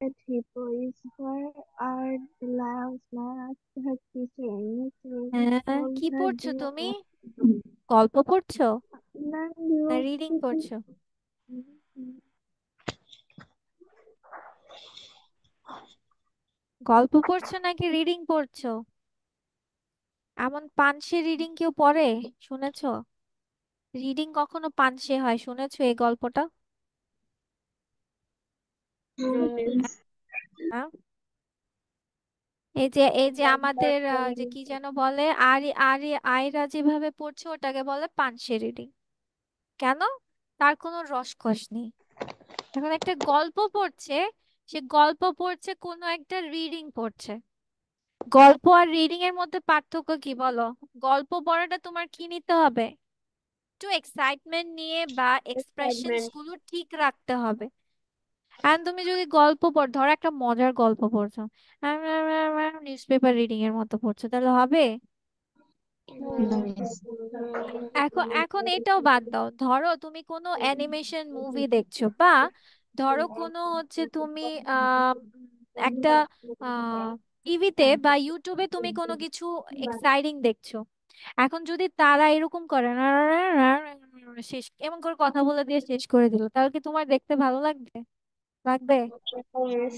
At Hippo is where are the lions asked her teacher কি পড়ছো তুমি? গল্প পড়ছো না reading পড়ছো? গল্প পড়ছো নাকি রিডিং পড়ছো? এমন পানসে রিডিং কেউ পড়ে? শুনেছো রিডিং কখনো পানসে হয়? শুনেছো এই গল্পটা? No, miss. হ্যাঁ, এই যে আমাদের যে কি যেন বলে, আরি আরি আয়রা যেভাবে পড়ছে ওটাকে বলে পানসে রিডিং। কেন? তার কোনো রসকস নেই। এখন একটা গল্প পড়ছে, সে গল্প পড়ছে, কোনো একটা রিডিং পড়ছে। গল্প আর রিডিং এর মধ্যে পার্থক্য কি বলো? গল্প পড়াটা তোমার কি নিতে হবে? একটু এক্সাইটমেন্ট নিয়ে বা এক্সপ্রেশনস Excitement. গুলো ঠিক রাখতে হবে। এন্ড তুমি যদি গল্প পড়, ধরো একটা মজার গল্প পড়ছো, নিউজ পেপার রিডিং এর মতো পড়ছো, তাহলে হবে? No, miss. এখন এখন এটাও বাদ দাও, ধরো তুমি কোনো অ্যানিমেশন মুভি দেখছো, বা ধরো কোনো হচ্ছে তুমি একটা টিভিতে বা ইউটিউবে তুমি কোনো কিছু এক্সাইটিং দেখছো। এখন যদি তারা এরকম করে শেষ এমন করে কথা বলে দিয়ে শেষ করে দিল, তাহলে কি তোমার দেখতে ভালো লাগবে? লাগবে? Yes.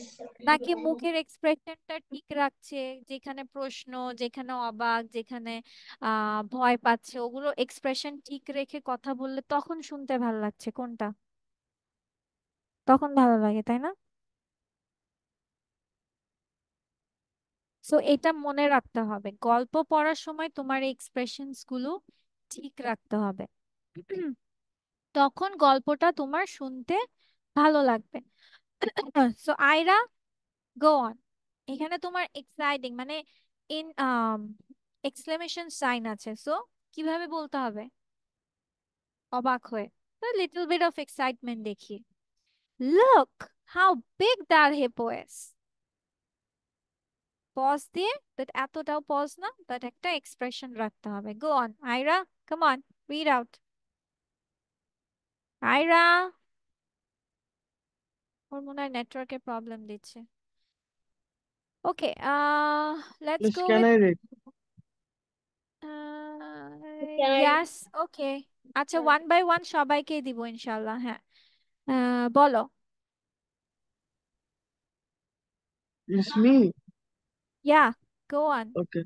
নাকি মুখের এক্সপ্রেশনটা ঠিক রাখছে, যেখানে প্রশ্ন, যেখানে অবাক, যেখানে ভয় পাচ্ছে, ওগুলো এক্সপ্রেশন ঠিক রেখে কথা বললে তখন শুনতে ভালো লাগছে কোনটা? তখন ভালো লাগে, তাই না? সো এটা মনে রাখতে হবে, গল্প পড়ার সময় তোমার এক্সপ্রেশনস গুলো ঠিক রাখতে হবে। তখন গল্পটা তোমার শুনতে ভালো লাগবে। So Ayra, go on. এখানে তোমার এক্সাইটিং মানে ইন এক্সক্লেমেশন সাইন আছে, সো কিভাবে বলতে হবে? অবাক হয়ে, লিটল বিট অফ এক্সাইটমেন্ট দেখিয়ে। Look how big that hippo is. Pause দিয়ে, বাট এতটাও পজ না, বাট একটা এক্সপ্রেশন রাখতে হবে। Go on Ayra, come on, read out. Ayra, ওর মনে হয় নেটওয়ার্কের প্রবলেম দিচ্ছে। Okay, let's Miss, go can with I read? Can I? Yes. ওকে, আচ্ছা, ওয়ান বাই ওয়ান সবাইকেই দিব ইনশাল্লাহ। হ্যাঁ, বলো। It's me. Yeah, go on. Okay.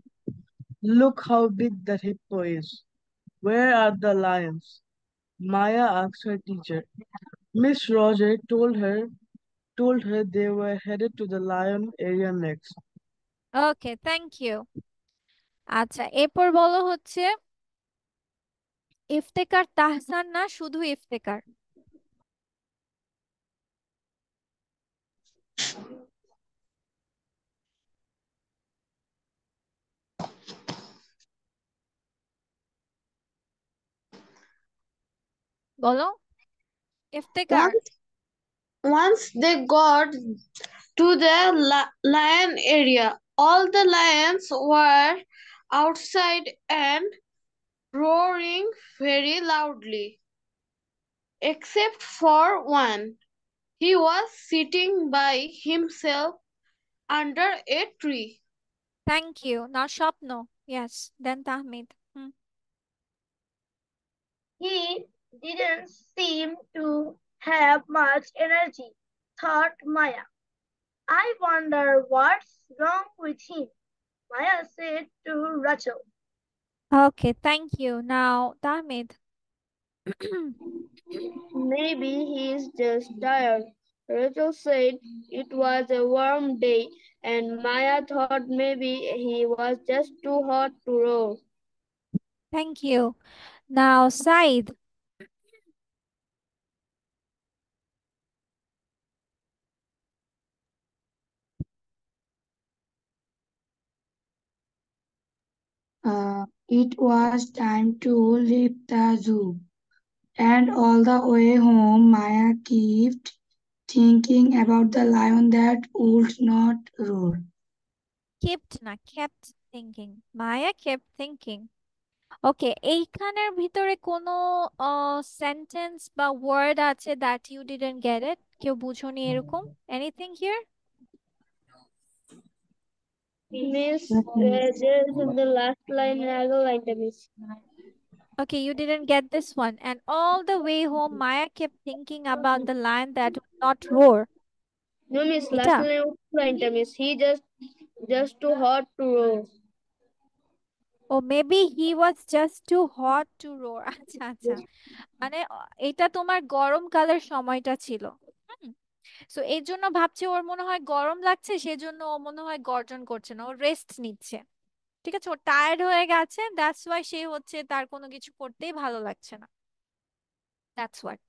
Look how big that hippo is. Where are the lions? Maya asked her teacher. Miss Roger told her they were headed to the lion area next. Okay, thank you. আচ্ছা, এরপর বলো হচ্ছে ইফতেকার তাহসান না শুধু ইফতেকার? বলো Iftekhar. Once they got to the lion area, all the lions were outside and roaring very loudly, except for one. He was sitting by himself under a tree. Thank you. না Swapno. Yes, then Tahmid. He didn't seem to have much energy, thought Maya. I wonder what's wrong with him, Maya said to Rachel. Okay, thank you. Now Tahmid. Maybe he's just tired. Rachel said it was a warm day, and Maya thought maybe he was just too hot to row. Thank you. Now Saeed. It was time to leave the zoo, and all the way home, Maya kept thinking about the lion that would not roar. kept না, kept thinking, Maya kept thinking। Okay, এইখানের ভিতরে কোনো sentence বা word আছে that you didn't get it? কেউ বুঝোনি এরকম? Anything here? Miss, there's in the last line, another line, Miss. Okay, you didn't get this one. And all the way home, Maya kept thinking about the lion that would not roar. No, Miss, এটা? last line, Miss. He just too hot to row. Oh, maybe he was just too hot to roar. আচ্ছা আচ্ছা, মানে এটা তোমার গরমকালের সময়টা ছিল। So এই জন্য ভাবছে ওর মনে হয় গরম লাগছে, সেজন্য ও মনে হয় গর্জন করছে না, ও রেস্ট নিচ্ছে। ঠিক আছে, ও টায়ার্ড হয়ে গেছে, দ্যাটস ওয়াই সে হচ্ছে তার কোনো কিছু করতেই ভালো লাগছে না। That's what.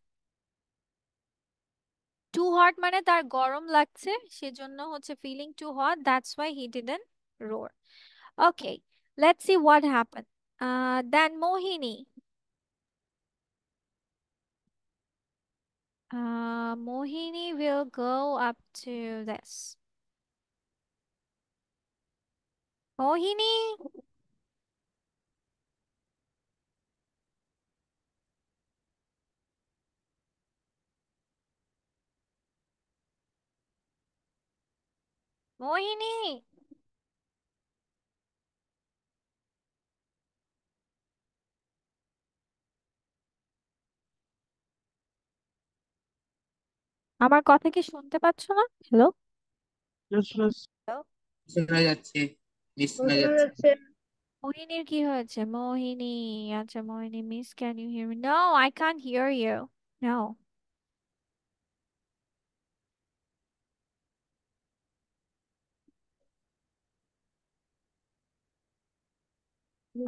টু হট মানে তার গরম লাগছে, সেজন্য হচ্ছে feeling too hot, that's why he didn't roar. Okay, let's see what happen. Then Mohini. Mohini will go up to this. Mohini? Mohini? আমার কথা কি শুনতে পাচ্ছ না? হ্যালো? Yes, miss. শোনা যাচ্ছে, মিস শোনা যাচ্ছে। মোহিনীর কি হয়েছে? মোহিনী, আচ্ছা Mohini miss, can you hear me? No, I can't hear you. No.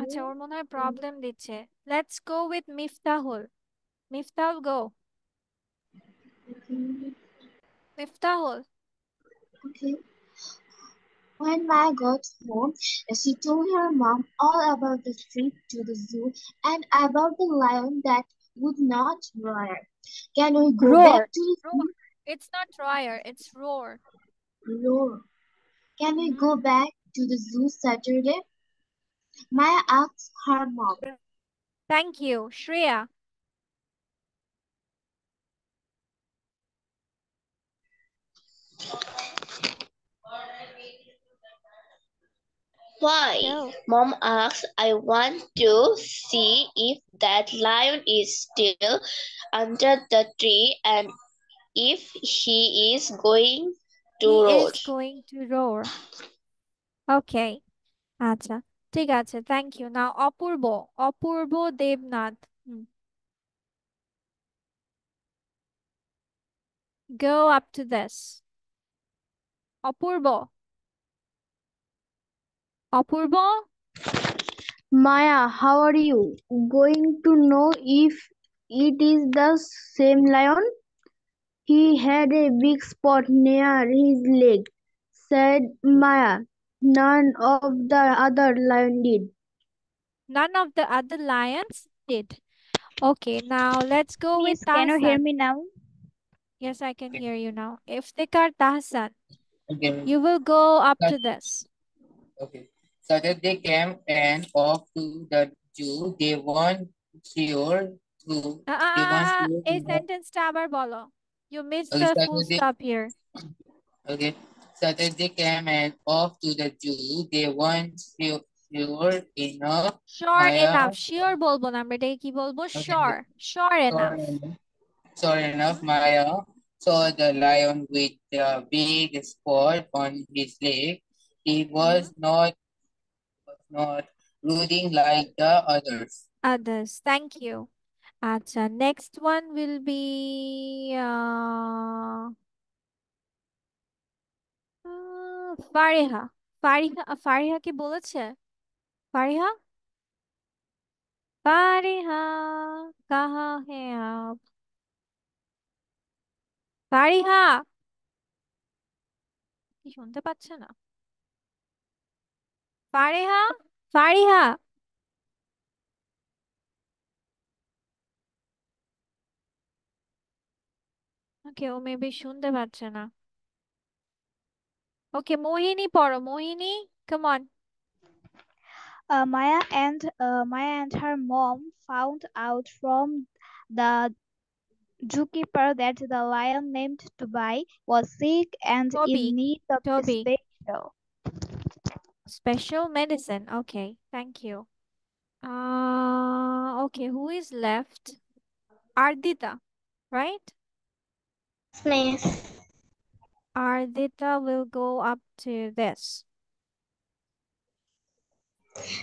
আচ্ছা, ওর মনে হয় প্রবলেম দিচ্ছে। Let's go with Miftahul. Miftahul, go. Miftahul. Okay. When Maya got home, she told her mom all about the trip to the zoo and about the lion that would not roar. Can we go Roar. back to the zoo? Roar. It's not roar, it's roar. Roar. Can we go back to the zoo Saturday? Maya asked her mom. Thank you. Shreya. Why? Go. Mom asks, I want to see if that lion is still under the tree and if he is going to He roar. is going to roar. Okay. আচ্ছা ঠিক আছে, thank you. Now Apurbo, Apurbo Debnath. Go up to this. Apurbo, Apurbo. Maya, how are you going to know if it is the same lion? He had a big spot near his leg, said Maya. None of the other lion did. None of the other lions did. Okay, now let's go with Miss, can you hear Tahsan. me now? Yes, I can hear you now. Iftikhar, Tahsan, Okay. you will go up to this. Okay. Saturday came and off to the zoo. They weren't sure to. They weren't sure to এই know. সেন্টেন্সটা আবার বলো। You missed Okay, the full stop here. Okay. Saturday came and off to the zoo. They weren't sure enough. Sure Maya, enough. Sure বলবো না, আমরা এটাকে কি বলবো? Sure. Sure enough. Sure enough, Maya saw the lion with the big spot on his leg. He was not rooting like the others. Others. Thank you. আচ্ছা, next one will be Fariha. Fariha কি বলেছে? ফারিহা, ফারিহা কাহা হে আপ? ফারিহা কি শুনতে পাচ্ছে না? Fariha, Fariha. Okay, ও maybe শুনতে পাচ্ছে না। ওকে, মোহিনী পড়ো। Mohini, come on. Maya and her mom found out from the zookeeper that the lion named Toby was sick and in need of Toby. special medicine. Okay, thank you. Okay, who is left? Ardita, right? Miss. Ardita will go up to this.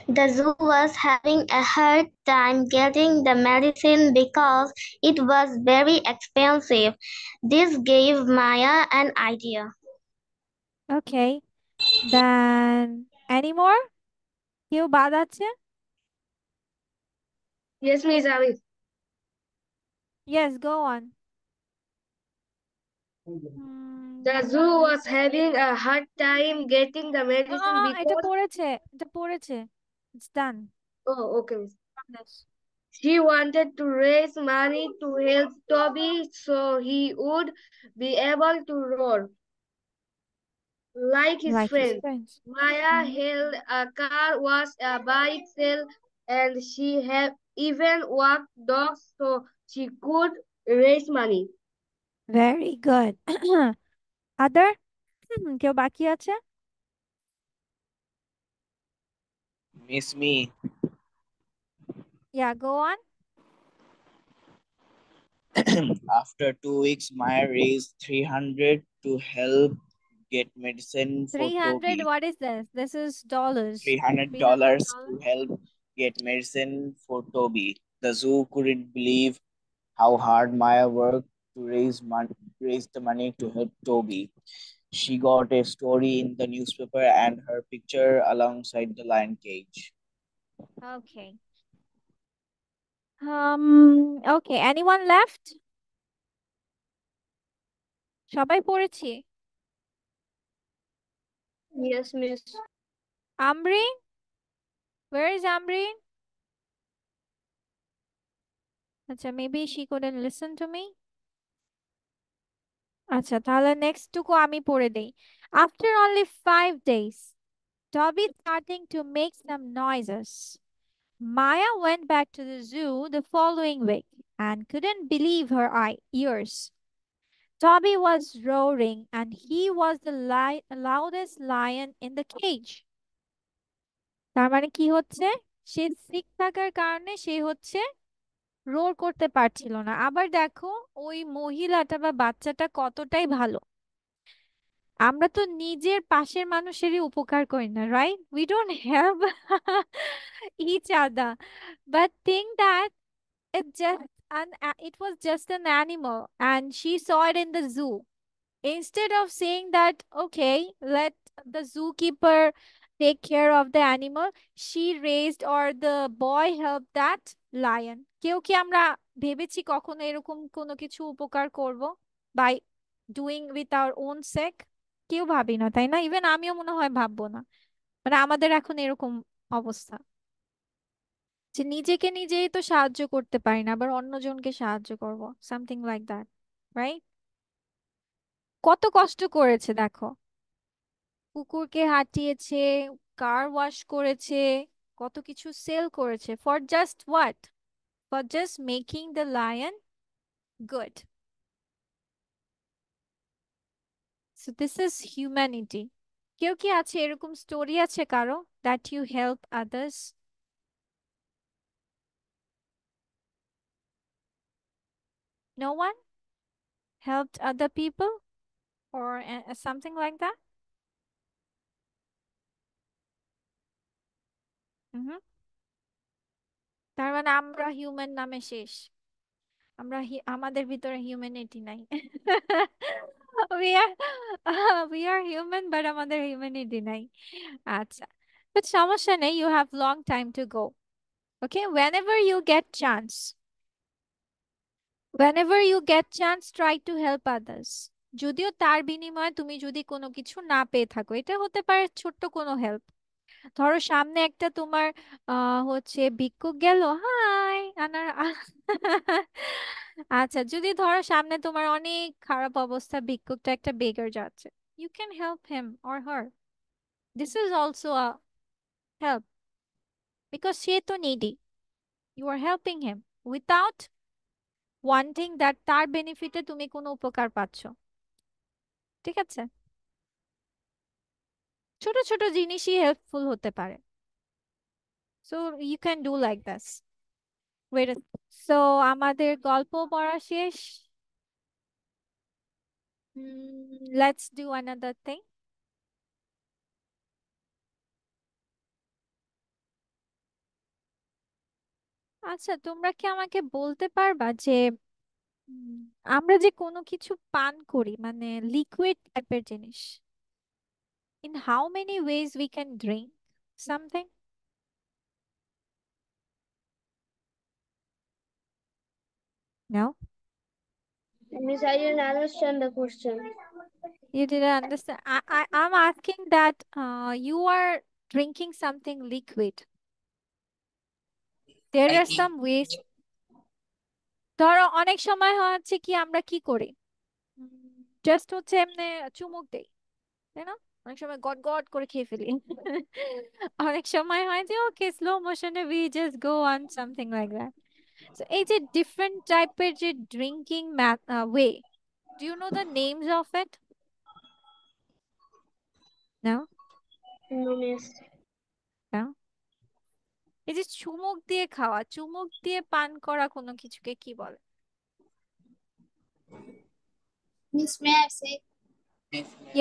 The zoo was having a hard time getting the medicine because it was very expensive. This gave Maya an idea. Okay, then any more? কেউ বাদ আছে? Yes, Miss Abby. Yes, go on. The zoo was having a hard time getting the medicine এটা because... পড়েছে. It's done. Oh, okay, Miss. She wanted to raise money to help Toby so he would be able to roar like his friends. Maya held a car, was a bike sale, and she had even walked dogs so she could raise money. Very good. Other? কেউ বাকি আছে? Miss me. Yeah, go on. After 2 weeks, Maya raised 300 to help get medicine for 300, Toby. what is this? This is dollars. $300 to help get medicine for Toby. The zoo couldn't believe how hard Maya worked to raise the money to help Toby. She got a story in the newspaper and her picture alongside the lion cage. Okay. Okay, anyone left? সবাই পড়েছি? Yes, Miss. Amreen? Where is Amreen? আচ্ছা, maybe she couldn't listen to me. আচ্ছা, তাহলে next টুকু আমি পড়ে দেই। After only 5 days, Toby starting to make some noises. Maya went back to the zoo the following week and couldn't believe her ears. Toby was roaring and he was the loudest lion in the cage. তার মানে কি হচ্ছে, সে sick থাকার কারণে সে হচ্ছে রোর করতে পারছিল না। আবার দেখো ওই মহিলাটা বা বাচ্চাটা কতটাই ভালো। আমরা তো নিজের পাশের মানুষেরই উপকার করি না, right? We don't help each other, but think that it was just an animal and she saw it in the zoo. Instead of saying that, okay, let the zookeeper take care of the animal, she raised, or the boy helped that lion. কেউ কি আমরা ভেবেছি কখনো এরকম কোনো কিছু উপকার করব by doing with our own sake? কেউ ভাবি না, তাই না? ইভেন আমিও মনে হয় ভাববো না। মানে আমাদের এখন এরকম অবস্থা যে নিজেকে নিজেই তো সাহায্য করতে পারি না, আবার অন্যজনকে সাহায্য করব, সামথিং লাইক দ্যাট, রাইট? কত কষ্ট করেছে দেখো, কুকুরকে হাঁটিয়েছে, কার ওয়াশ করেছে, কত কিছু সেল করেছে, for just what? For just making the lion good. So this is humanity. কেউ কি আছে এরকম স্টোরি আছে কারো, that you help others? No one helped other people or something like that? হুম। তার মানে আমরা হিউম্যান নামে শেষ, আমরা আমাদের ভিতরে হিউম্যানিটি নাই। we are we are human but আমাদের হিউম্যানিটি নাই। আচ্ছা, বাট সমস্যা নেই, you have long time to go. Okay, whenever you get chance try to help others. যদিও তার বিনিময়ে তুমি যদি কোনো কিছু না পেয়ে থাকো, এটা হতে পারে ছোট্ট কোনো হেল্প। ধরো সামনে একটা তোমার হচ্ছে ভিক্ষুক গেল, হাই আনার আচ্ছা, যদি ধরো সামনে তোমার অনেক খারাপ অবস্থা, ভিক্ষুকটা একটা বেগার যাচ্ছে, you can help him or her. This is also a help because সে তো needy, you are helping him without wanting that তার বেনিফিটে তুমি কোনো উপকার পাচ্ছ। ঠিক আছে, ছোট ছোট জিনিসই হেল্পফুল হতে পারে। So you can do like this. Wait, so আমাদের গল্প পড়া শেষ। Let's do another thing. আচ্ছা, তোমরা কি আমাকে বলতে পারবা যে আমরা যে কোনো কিছু পান করি, মানে লিকুইড টাইপের জিনিস, in how many ways we can drink something? No? Miss, I didn't understand the question. You didn't understand? I'm asking that you are drinking something liquid. There I are think some ways. ধরো অনেক সময় হচ্ছে কি আমরা কি করি, just হচ্ছে এমনি চুমুক দেই, তাই না? অনেক সময় গট গট করে খেয়ে ফেলি। অনেক সময় হয় যে ওকে স্লো মোশনে we just go on something like that. So এই যে ডিফারেন্ট টাইপের যে drinking way, do you know the names of it? Now No, miss. Now, এই যে চুমুক দিয়ে খাওয়া, চুমুক দিয়ে পান করা কোনো কিছুকে কি বলে? Miss, may I say?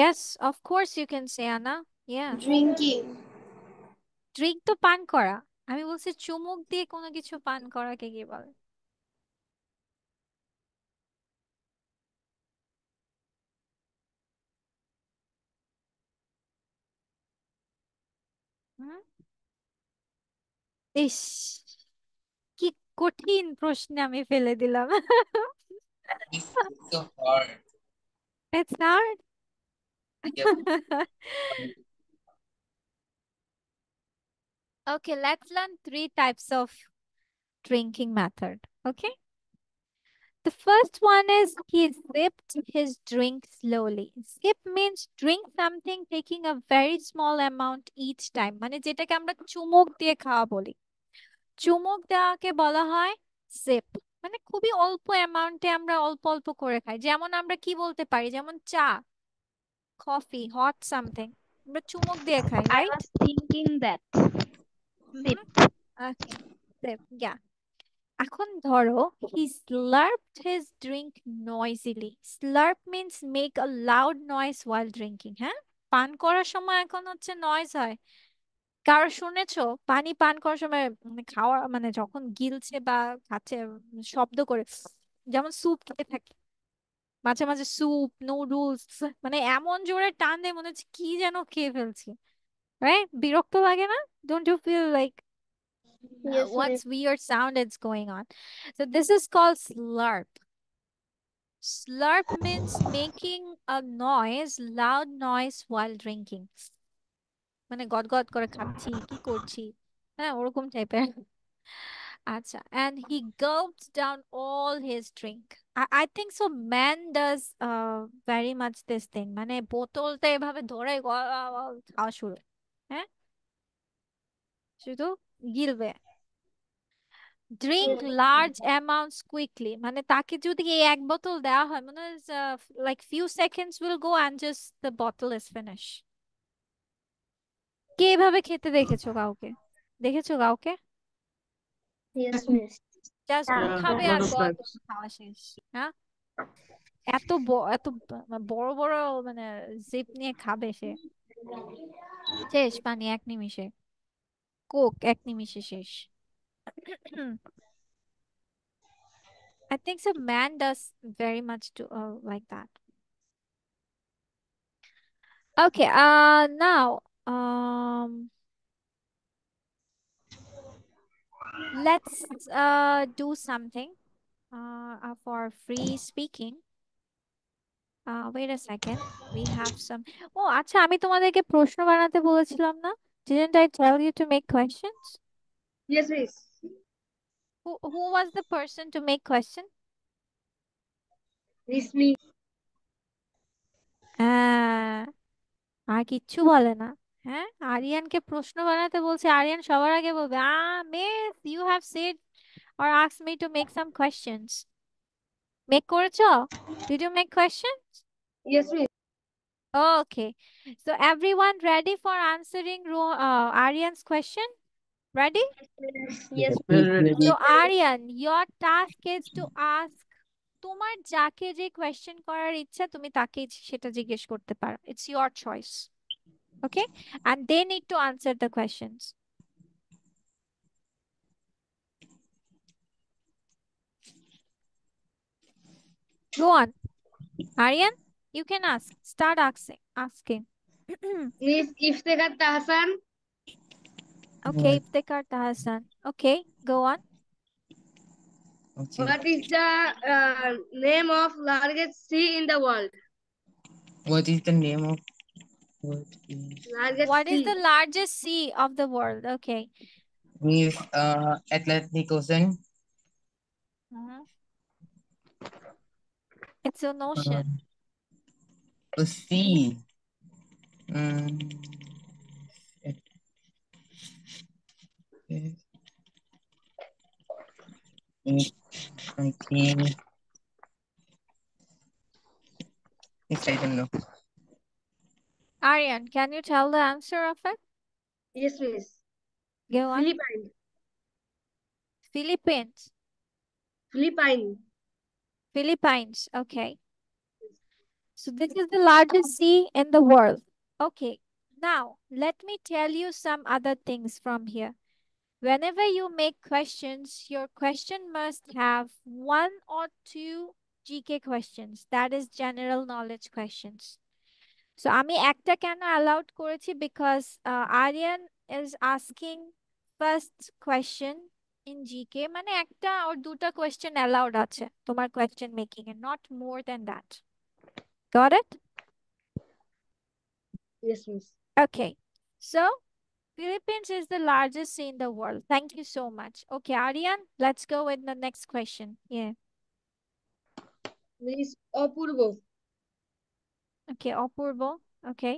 Yes, of course you can say, Anna. Yeah. Drinking. Drink তো পান করা, আমি বলছি চুমুক দিয়ে কোনো কিছু পান করাকে কি বলে? হুম? ইস, কি কঠিন প্রশ্নে আমি ফেলে দিলাম। it's so hard. It's hard. Yep. Okay, let's learn 3 types of drinking method. Okay, The first one is he sipped his drink slowly. Sip means drink something taking a very small amount each time. মানে যেটাকে আমরা চুমুক দিয়ে খাওয়া বলি। চুমুক দেওয়াকে বলা হয় সিপ। মানে খুবই অল্প অ্যামাউন্টে আমরা অল্প অল্প করে খাই। যেমন আমরা কি বলতে পারি, যেমন চা, কফি, হট সামথিং আমরা চুমুক দিয়ে খাই, I right? was thinking that. Sip. Okay, sip, yeah. এখন ধরো he slurped his drink noisily. Slurp means make a loud noise while drinking. হ্যাঁ, পান করার সময় এখন হচ্ছে নয়েজ হয়। কারো শুনেছো পানি পান করার সময় মানে খাওয়া মানে যখন গিলছে বা খাচ্ছে শব্দ করে, যেমন স্যুপ খেতে থাকে মাঝে মাঝে স্যুপ নুডলস, মানে এমন জোরে টান দেয় মনে হচ্ছে কি যেন খেয়ে ফেলছি, রাইট? বিরক্ত লাগে না? Don't you feel like Yes, what's miss. weird sound is going on? So this is called slurp. Slurp means making a noise, loud noise while drinking. মানে গদ গদ করে খাচ্ছি কি করছি, হ্যাঁ ওরকম টাইপের। আচ্ছা, and he gulped down all his drink. I think so man does very much this thing, মানে বোতলটা এভাবে ধরে খাওয়া শুরু, হ্যাঁ শুধু গিলবে। ড্রিঙ্ক লার্জ অ্যামাউন্টস কুইকলি, মানে তাকে যদি এই এক বোতল দেওয়া হয় মানে like few seconds will go and just the bottle is finish. কে এভাবে খেতে দেখেছো কাউকে? দেখেছো কাউকে? Yes, miss. জাস্ট Yeah, খাবে lot আর of times. খাওয়া শেষ। হ্যাঁ, এত বড় বড় মানে জিপ নিয়ে খাবে সে, শেষ পানি এক নিমিষে, কোক এক নিমিষে শেষ। I think so man does very much to like that. Okay, now let's do something for free speaking. Wait a second. We have some. Oh, আচ্ছা আমি তোমাদেরকে প্রশ্ন বানাতে বলেছিলাম না? Didn't I tell you to make questions? Yes, miss. Who was the person to make question? Miss me. আর কিচ্ছু বলে না। হ্যাঁ, আরিয়ানকে প্রশ্ন বানাতে বলছে, আরিয়ান সবার আগে বলবে miss you have said or asked me to make some questions. Make করেছো? Did you make questions? Yes, miss. Okay. So everyone ready for answering Aryan's question? Ready? Yes, Well ready. So Aryan, your task is to ask তোমার যাকে যে question করার ইচ্ছা তুমি তাকে সেটা জিজ্ঞেস করতে পারো। It's your choice. Okay? And they need to answer the questions. Go on. Aryan, you can ask. Start asking. Miss Iftekhar Tahsan. Okay, Iftekhar Tahsan. Okay, go on. Okay. What is the name of largest sea in the world? What is the name of Largest What is sea. the largest sea of the world? Okay. Is Atlantic Ocean? It's an ocean. A sea. I think. Yes, I don't know. Aryan, can you tell the answer of it? Yes, miss. Go on. Philippines. Philippines. Philippines. Philippines. Okay. So this is the largest sea in the world. Okay. Now, let me tell you some other things from here. Whenever you make questions, your question must have 1 or 2 GK questions. That is general knowledge questions. So আমি একটা কেন allowed করেছি because Aryan is asking first question in GK, মানে একটা or দুটা question allowed আছে তোমার question making A, not more than that. Got it? Yes, miss. Okay. So Philippines is the largest sea in the world. Thank you so much. Okay, Aryan, let's go with the next question. Yeah. Miss Opurbo. Okay, Opurbo. Okay.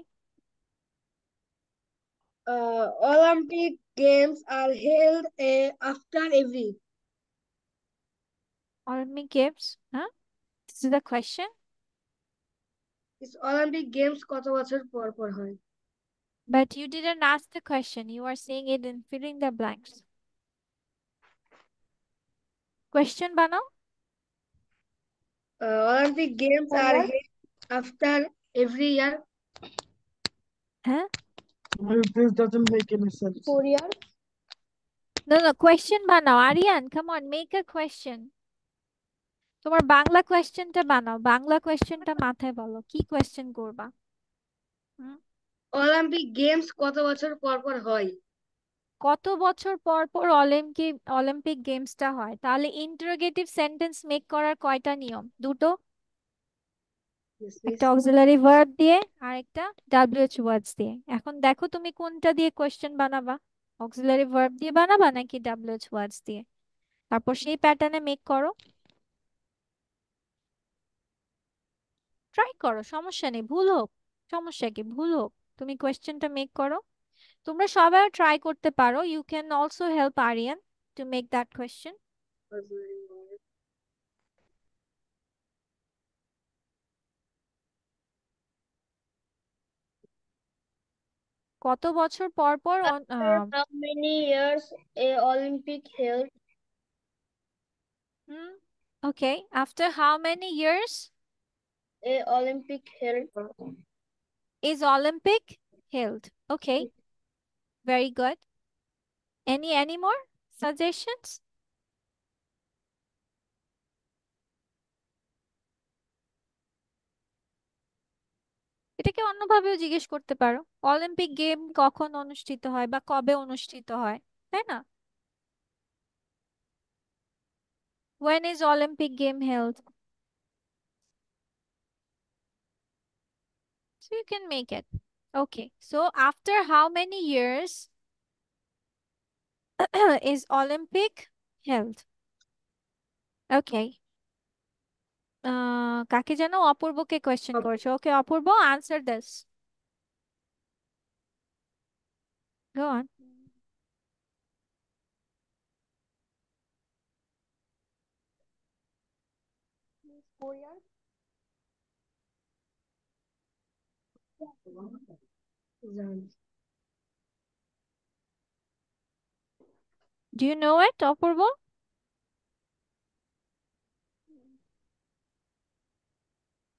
Olympic Games are held after every. Olympic Games. Huh? This is the question. Olympic Games কত বছর পর পর হয়? But you didn't ask the question. You are saying it in filling the blanks. Question banao. Olympic Games are held after every year. Huh? This doesn't make any sense. 4 years. No, question banao. Aryan, come on, make a question. তোমার বাংলা কোয়েশ্চেনটা বানাও, বাংলা কোয়েশ্চেনটা মাথায় বলো, কি question করবা? Olympic games কত বছর পর পর হয়? কত বছর পর পর অলিম্পিক গেমসটা হয়? তাহলে ইন্টারোগেটিভ সেন্টেন্স মেক করার কয়টা নিয়ম? দুটো। একটা অক্সিলারি ভার্ব দিয়ে আর একটা WH ওয়ার্ডস দিয়ে। এখন দেখো তুমি কোনটা দিয়ে কোয়েশ্চেন বানাবা, অক্সিলারি ভার্ব দিয়ে বানাবা নাকি WH ওয়ার্ডস দিয়ে? তারপর সেই প্যাটার্নে মেক করো, ট্রাই করো, সমস্যা নেই, ভুল হোক, সমস্যা কি, ভুল হোক, তুমি কোয়েশ্চেনটা মেক করো। তোমরা সবাই ট্রাই করতে পারো। You can also help Aryan to make that question. কত বছর পর পর How many years a Olympic held? Okay, after how many years A Olympic held? is Olympic held? Okay, very good. Any more suggestions? এটাকে অন্যভাবেও জিজ্ঞেস করতে পারো, Olympic game কখন অনুষ্ঠিত হয় বা কবে অনুষ্ঠিত হয়, তাই না? When is Olympic game held? So you can make it. Okay, so after how many years is Olympic held? Okay. কাকে যেন অপূর্বকে কোয়েশ্চেন করছো। Okay Apurba, answer this. Go on. Do you know it, Apurva?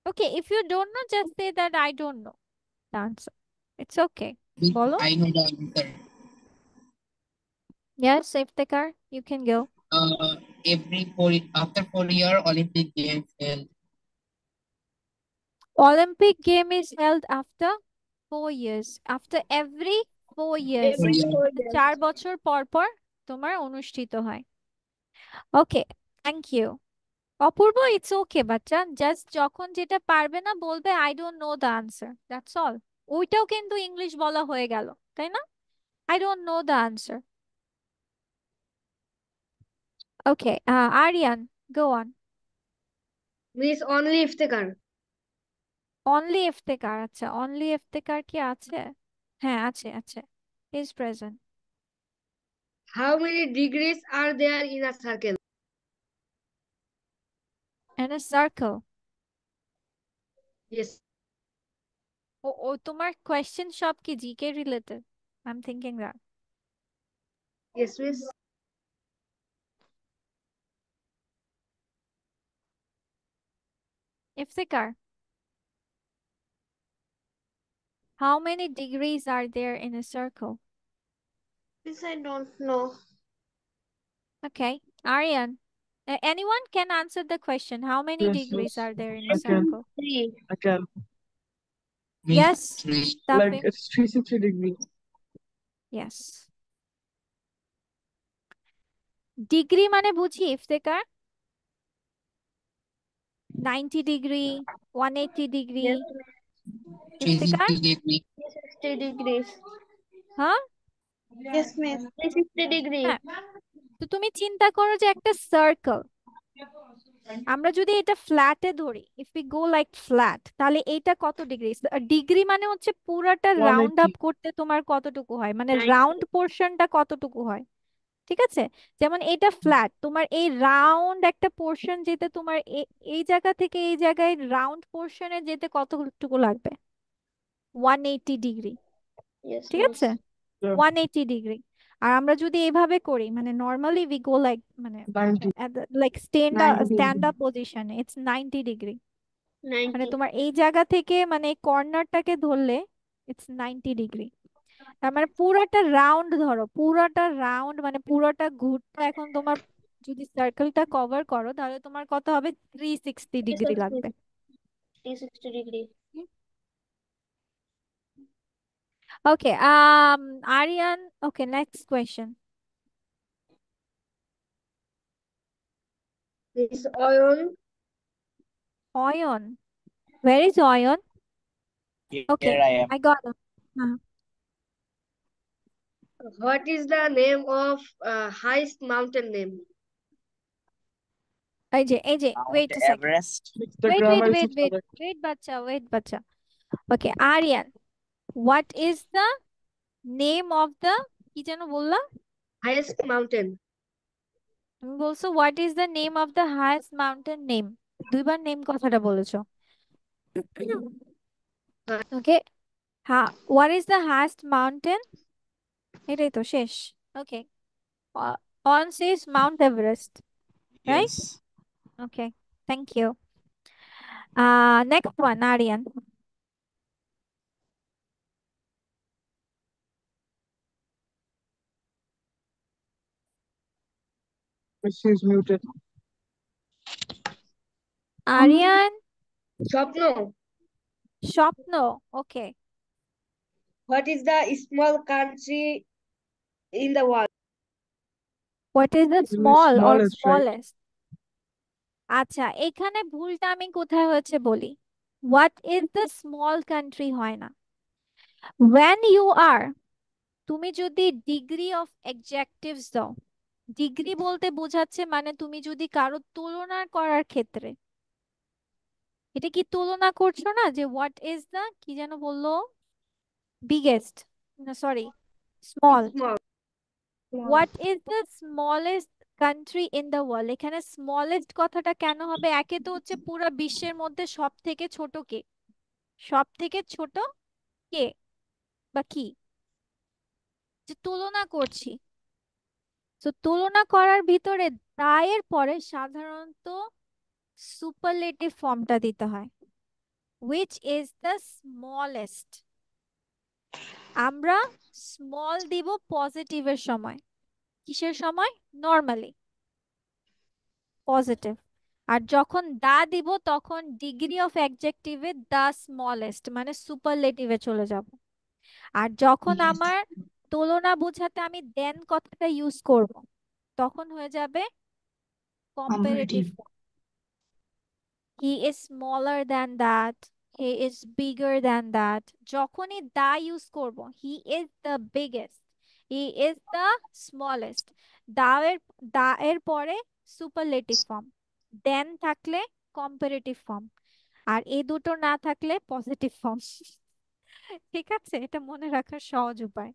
Okay, if you don't know, just say that I don't know the answer. It's okay. Bolo? I know the answer. Yes, Iftikhar, you can go. After 4 year Olympic Games held. Olympic game is held after 4 years. After every 4 years. 4 বছর পর পর তোমার অনুষ্ঠিত হয়। Okay, thank you Apurba. It's okay বাচ্চা, just যখন যেটা পারবে না বলবে I don't know the answer, that's all. ওইটাও কিন্তু ইংলিশ বলা হয়ে গেল, তাই না? I don't know the answer. Okay, Ariyan, go on. Miss only Iftekhar. Only Iftekhar, আচ্ছা, অনলি ইফতেখার কি আছে? হ্যাঁ আছে, আছে, is present. How many degrees are there in a circle? In a circle? Yes. ও তোমার কোয়েশ্চেন সব কি GK related? I am thinking that. Yes, miss. Iftikhar, how many degrees are there in a circle? Miss, I don't know. Okay, Aryan, anyone can answer the question. How many Yes, degrees yes. are there in I a can. circle? 3. I can. Yes, Like Tafin? it's 360 degrees. Yes. Degree মানে বুঝি Iftekhar? 90 degree, 180 degree? Iftikhar? 360 degrees. হ্যাঁ, Yes, miss. 360 degrees. হ্যাঁ, তো তুমি চিন্তা করো যে একটা সার্কেল, আমরা যদি এটা ফ্ল্যাটে ধরি, if we go like flat, তাহলে এটা কত ডিগ্রি? ডিগ্রি মানে হচ্ছে পুরাটা রাউন্ড 180 আপ করতে তোমার কতটুকু হয়, মানে রাউন্ড পোর্শনটা কতটুকু হয়। ঠিক আছে, যেমন এটা ফ্ল্যাট, তোমার এই রাউন্ড একটা পোর্শন যেতে তোমার এই জায়গা থেকে এই জায়গায় রাউন্ড পোর্শনে যেতে কতটুকু লাগবে? 180 ডিগ্রি। Yes, ঠিক miss. আছে, 180 ডিগ্রি। আর আমরা যদি এভাবে করি, মানে নর্মালি উই গো লাইক, মানে 90 like stand 90 stand degree. Up পজিশনে, ইটস 90 ডিগ্রি। মানে 90. তোমার এই জায়গা থেকে মানে কর্নারটাকে ধরলে ইটস 90 ডিগ্রি। তার মানে পুরাটা রাউন্ড ধরো, পুরাটা রাউন্ড মানে পুরোটা ঘুরতে এখন তোমার যদি সার্কেলটা কভার করো তাহলে তোমার কত হবে? 360 ডিগ্রি Yes, লাগবে। 360 degree. Okay, Aryan, okay next question. Miss Oyon, Ayan, where is Ayan? Okay, Here I am. I got it. what is the name of highest mountain name? এই যে Mount wait a second, Everest. The wait grammar is wait correct. wait বাচ্চা। Okay, Aryan, what is the name of the, কি যেন বললা? Highest mountain. তুমি বলছো what is the name of the highest mountain name, দুইবার name কথাটা বলেছো। ওকে, হ্যাঁ, what is the highest mountain, এটাই তো শেষ। ওকে, on says Mount Everest, right? Yes. Okay, thank you. Next one, Aryan. She is muted. Aryan, Swapno, Shopno, okay. what is the small country in the world? What is the It is small or smallest, right? smallest? আচ্ছা, এখানে ভুলটা আমি কোথায় হয়েছে বলি। What is the small country হয় না। When you are, তুমি যদি ডিগ্রি অফ এডজেক্টিভস দাও, ডিগ্রি বলতে বোঝাচ্ছে মানে তুমি যদি কারো তুলনা করার ক্ষেত্রে, এটা কি তুলনা করছো না, যে হোয়াট ইজ দ্য, কি যেন বললো, বিগেস্ট, না sorry, small, Small. What is the smallest country in the world. এখানে স্মলেস্ট কথাটা কেন হবে? একে তো হচ্ছে পুরো বিশ্বের মধ্যে সব থেকে ছোট কে, সব থেকে ছোট কে বা কি, যে তুলনা করছি। তো তুলনা করার ভিতরে দায়ের পরে সাধারণত সুপারলেটিভ ফর্মটা দিতে হয়, which is the smallest। আমরা স্মল দিব পজিটিভের সময়, কিসের সময়? Normally positive. আর যখন দা দিব তখন ডিগ্রি অফ অ্যাডজেক্টিভে দা স্মলেস্ট মানে সুপারলেটিভে চলে যাব। আর যখন আমার তুলনা বোঝাতে আমি দেন কথাটা ইউজ করব, তখন হয়ে যাবে comparative. Comparative. He is smaller than that, he is bigger than that, যখনই দা ইউজ করব, he is the biggest, he is the smallest, the এর পরে সুপারলেটিভ ফর্ম, দেন থাকলে কম্পারেটিভ ফর্ম, আর এই দুটো না থাকলে পজিটিভ ফর্ম। ঠিক আছে, এটা মনে রাখার সহজ উপায়।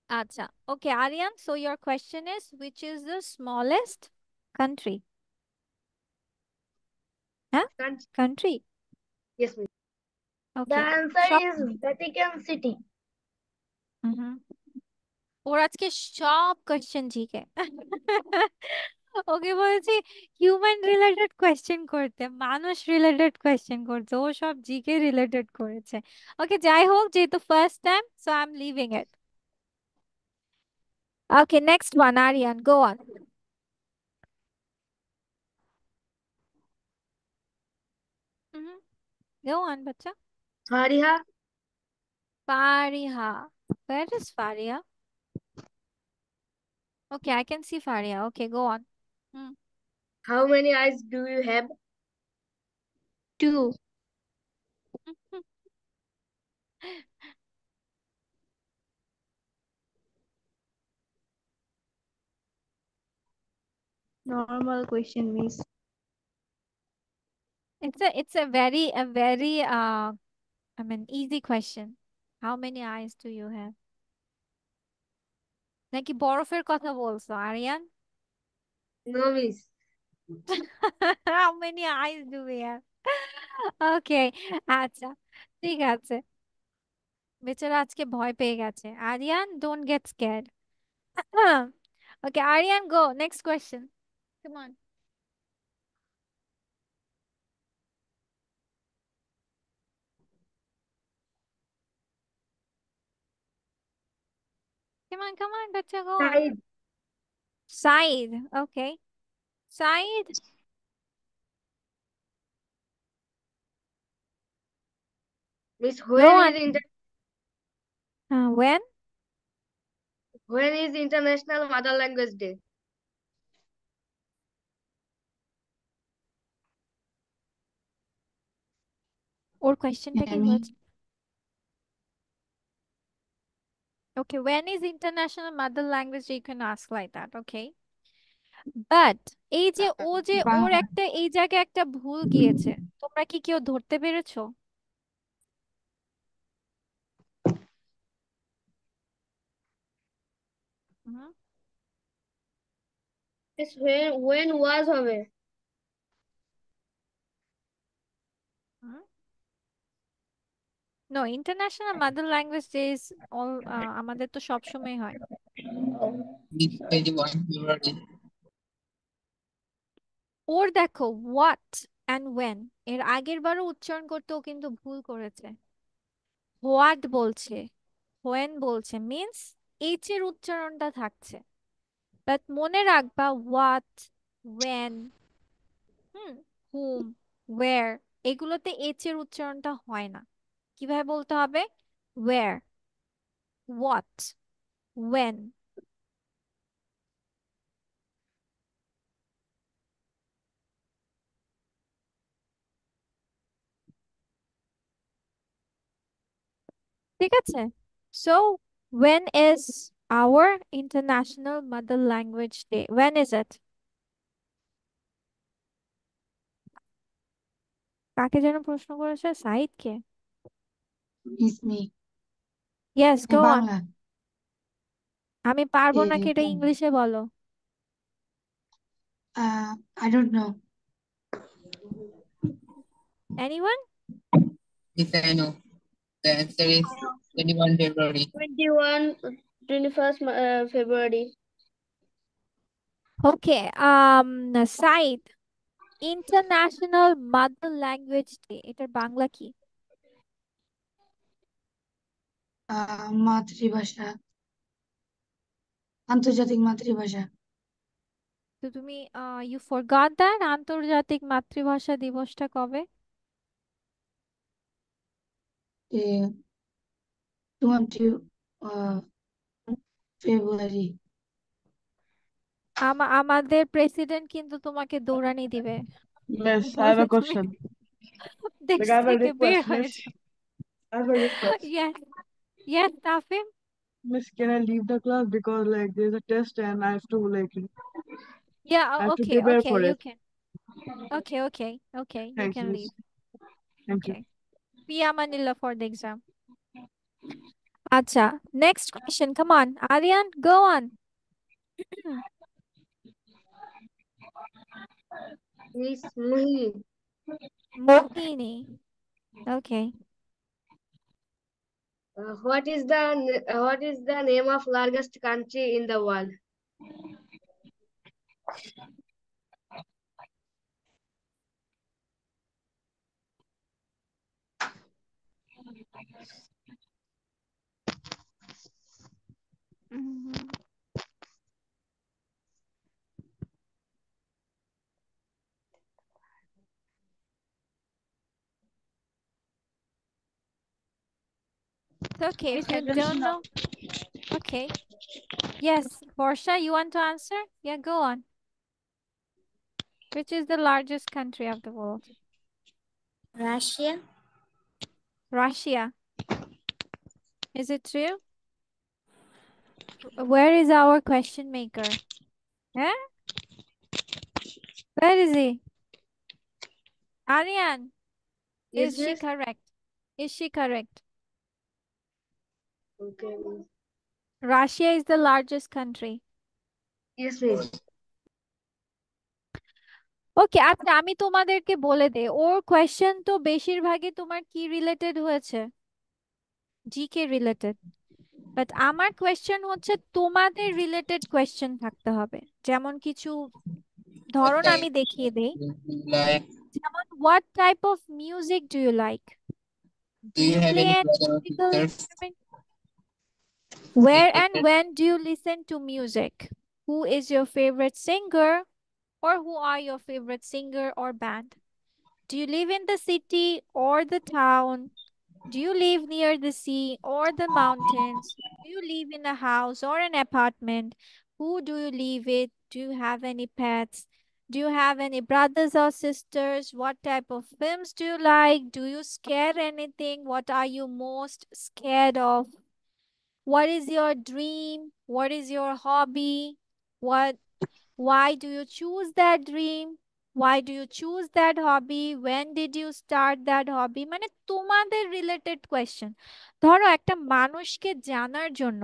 আচ্ছা, okay Aryan, so your question is which is the smallest country? হ্যাঁ, country. Yes, miss. The okay, answer সব is Vatican City. ওর আজকে সব কোয়েশ্চেন জিকে। ওকে বলেছি হিউম্যান রিলেটেড কোয়েশ্চেন করতে, মানুষ রিলেটেড কোয়েশ্চেন করতে, ও সব জিকে রিলেটেড করেছে। ওকে, যাই হোক, যেহেতু first time, so I am leaving it. Okay, next one, Aryan, go on. Go on বাচ্চা। Fariha, Fariha, where is Fariha? Okay, I can see Fariha. Okay, go on. how many eyes do you have? 2. Normal question, miss. It's a very easy question. How many eyes do you have? নাকি বরফের কথা বলছো Aryan? No, miss. How many eyes do we have? Okay, আচ্ছা ঠিক আছে। বেচারা আজকে ভয় পেয়ে গেছে। Aryan, don't get scared. Okay, Aryan, go. Next question. Come on. Come on, bacha, go on. Said. Said. Okay. Said. Miss, Go on. When? When is International Mother Language Day? Or question টা হচ্ছে? Okay, when is International Mother Language Day? You can ask like that, okay? But এই যে ওর একটা এই জায়গায় একটা ভুল গিয়েছে। তোমরা কি কেউ ধরতে পেরেছো? When was হবে? No, International Mother Language Day is all আমাদের তো সব সময় হয়। 21 February. ওর দেখো what and when এর আগের বারও উচ্চারণ করতেও কিন্তু ভুল করেছে। হোয়াট বলছে, when বলছে, মিন্স এইচ এর উচ্চারণটা থাকছে। বাট মনে রাখবা what, when, whom, where এগুলোতে এইচ এর উচ্চারণটা হয় না। কিভাবে বলতে হবে? where, what, when। ঠিক আছে? So when is our International Mother Language Day? When is it? কাকে যেন প্রশ্ন করেছে? সাইদকে? Yes, go on. আমি পারবো নাকি এটা ইংলিশে বলো। I don't know. Anyone? Yes, I know. The answer is 21 February. 21st February. Okay, Saeed, International Mother Language Day এটার বাংলা কি? মাতৃভাষা, আন্তর্জাতিক মাতৃভাষা। তো তুমি you forgot that আন্তর্জাতিক মাতৃভাষা দিবসটা কবে? 20 February. আমাদের প্রেসিডেন্ট কিন্তু তোমাকে দৌড়ানি দিবে। Miss, I have a question. দেশ Like, I have a থেকে বের request, হয়ে Miss. যাও। I have a request. Yes, Tafim. Miss, can I leave the class because like there's a test and I have to Yeah, I have to okay, prepare okay, for you it. can. Okay, you Thanks, can Miss. leave. Thank Okay. Pia Manila for the exam. Acha, next question. Come on, Aryan, go on. Miss Mohini. Mohini. Okay. What is the name of largest country in the world? It's okay if you don't know. Okay. Yes, Portia, you want to answer? Yeah, go on. Which is the largest country of the world? Russia. Russia. Is it true? Where is our question maker? Huh? Where is he? Aryan, Yes, is she miss. correct? Is she correct? Okay, miss. Russia is the largest country. Yes, miss. ওকে, আচ্ছা আমি তোমাদেরকে বলে দেই, ওর question তো বেশিরভাগই তোমার কি related হয়েছে? GK related. বাট আমার কোয়েশ্চেন হচ্ছে তোমাদের রিলেটেড কোয়েশ্চেন থাকতে হবে। যেমন কিছু ধরন আমি দেখিয়ে দেই। Like, যেমন what type of music do you like? do you have Play any a brother or musical sisters? instrument? Where and Related? when do you listen to music? Who is your favorite singer? Or who are your favorite singer or band? Do you live in the city or the town? Do you live near the sea or the mountains? Do you live in a house or an apartment? Who do you live with? Do you have any pets? Do you have any brothers or sisters? What type of films do you like? Do you scare anything? What are you most scared of? What is your dream? What is your hobby? Why do you choose that dream? Why do you choose that hobby? When did you start that hobby? মানে তোমাদের related question. ধরো একটা মানুষকে জানার জন্য,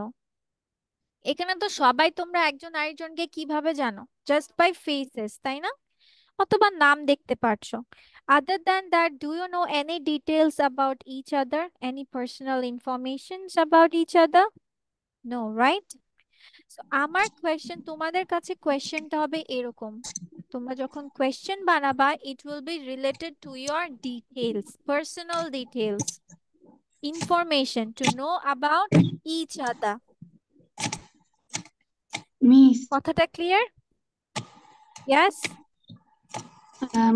এখানে তো সবাই তোমরা একজন আরেকজনকে কিভাবে জানো? জাস্ট বাই ফেসেস, তাই না? অথবা নাম দেখতে পারছো। Other than that, do you know any details about each other, any personal informations about each other? No, right? আমার কোয়েশ্চেন তোমাদের কাছে, কোয়েশ্চেনটা হবে এরকম। তোমরা যখন কোয়েশ্চেন বানাবা, it will be related to your details, personal details, information to know about each other. Miss, কথাটা clear? Yes?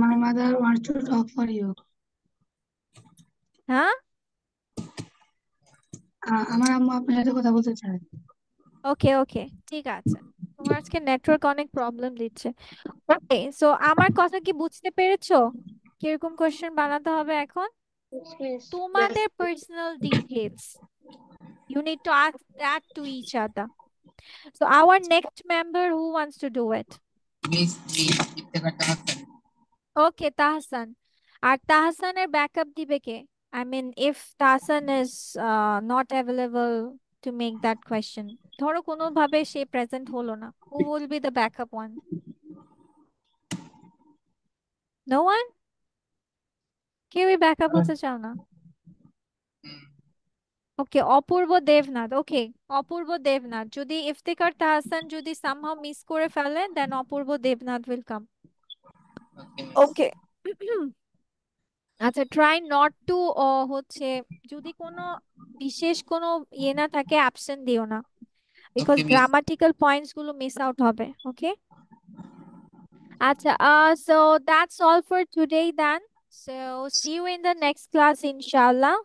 my mother wants to talk for you. হ্যাঁ, আমার আম্মু আপনার সাথে কথা বলতে চায়। ওকে ওকে, ঠিক আছে। তোমার আজকে নেটওয়ার্ক অনেক প্রবলেম দিচ্ছে। ওকে, সো আমার কথা কি বুঝতে পেরেছো কিরকম কোশ্চেন বানাতে হবে এখন? Yes, miss. তোমাদের personal details, you need to ask that to each other. So our next member, who wants to do it? Miss, Iftikhar Tahsin. Okay, Tahsan. আর তাহসানের ব্যাকআপ দিবে কে? I mean, if Tahsan is not available to make that question, ধরো কোনোভাবে সে present হলো না, who will be the backup one? No one? কেউই backup হতে চাও না? ওকে, অপূর্ব দেবনাথ। ওকে, অপূর্ব দেবনাথ। যদি ইফতিখার তাহসান যদি সামহাউ মিস করে ফেলে, দেন অপূর্ব দেবনাথ উইল কাম। ওকে, আচ্ছা, ট্রাই নট টু, হচ্ছে যদি কোনো বিশেষ কোনো ইয়ে না থাকে, অ্যাবসেন্ট দিও না, because Okay, miss. Grammatical points গুলো মিস আউট হবে। ওকে, আচ্ছা, so that's all for today then. So see you in the next class, inshallah.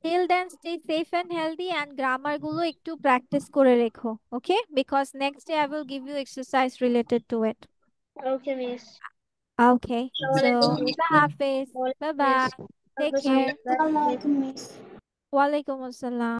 Till then, stay safe and healthy, and grammar গুলো একটু practice করে রেখো, okay? Because next day I will give you exercise related to it. Okay, miss. Okay, so Allah Hafiz. Bye bye. Take care. Assalamualaikum, Miss. Walaikum Assalam.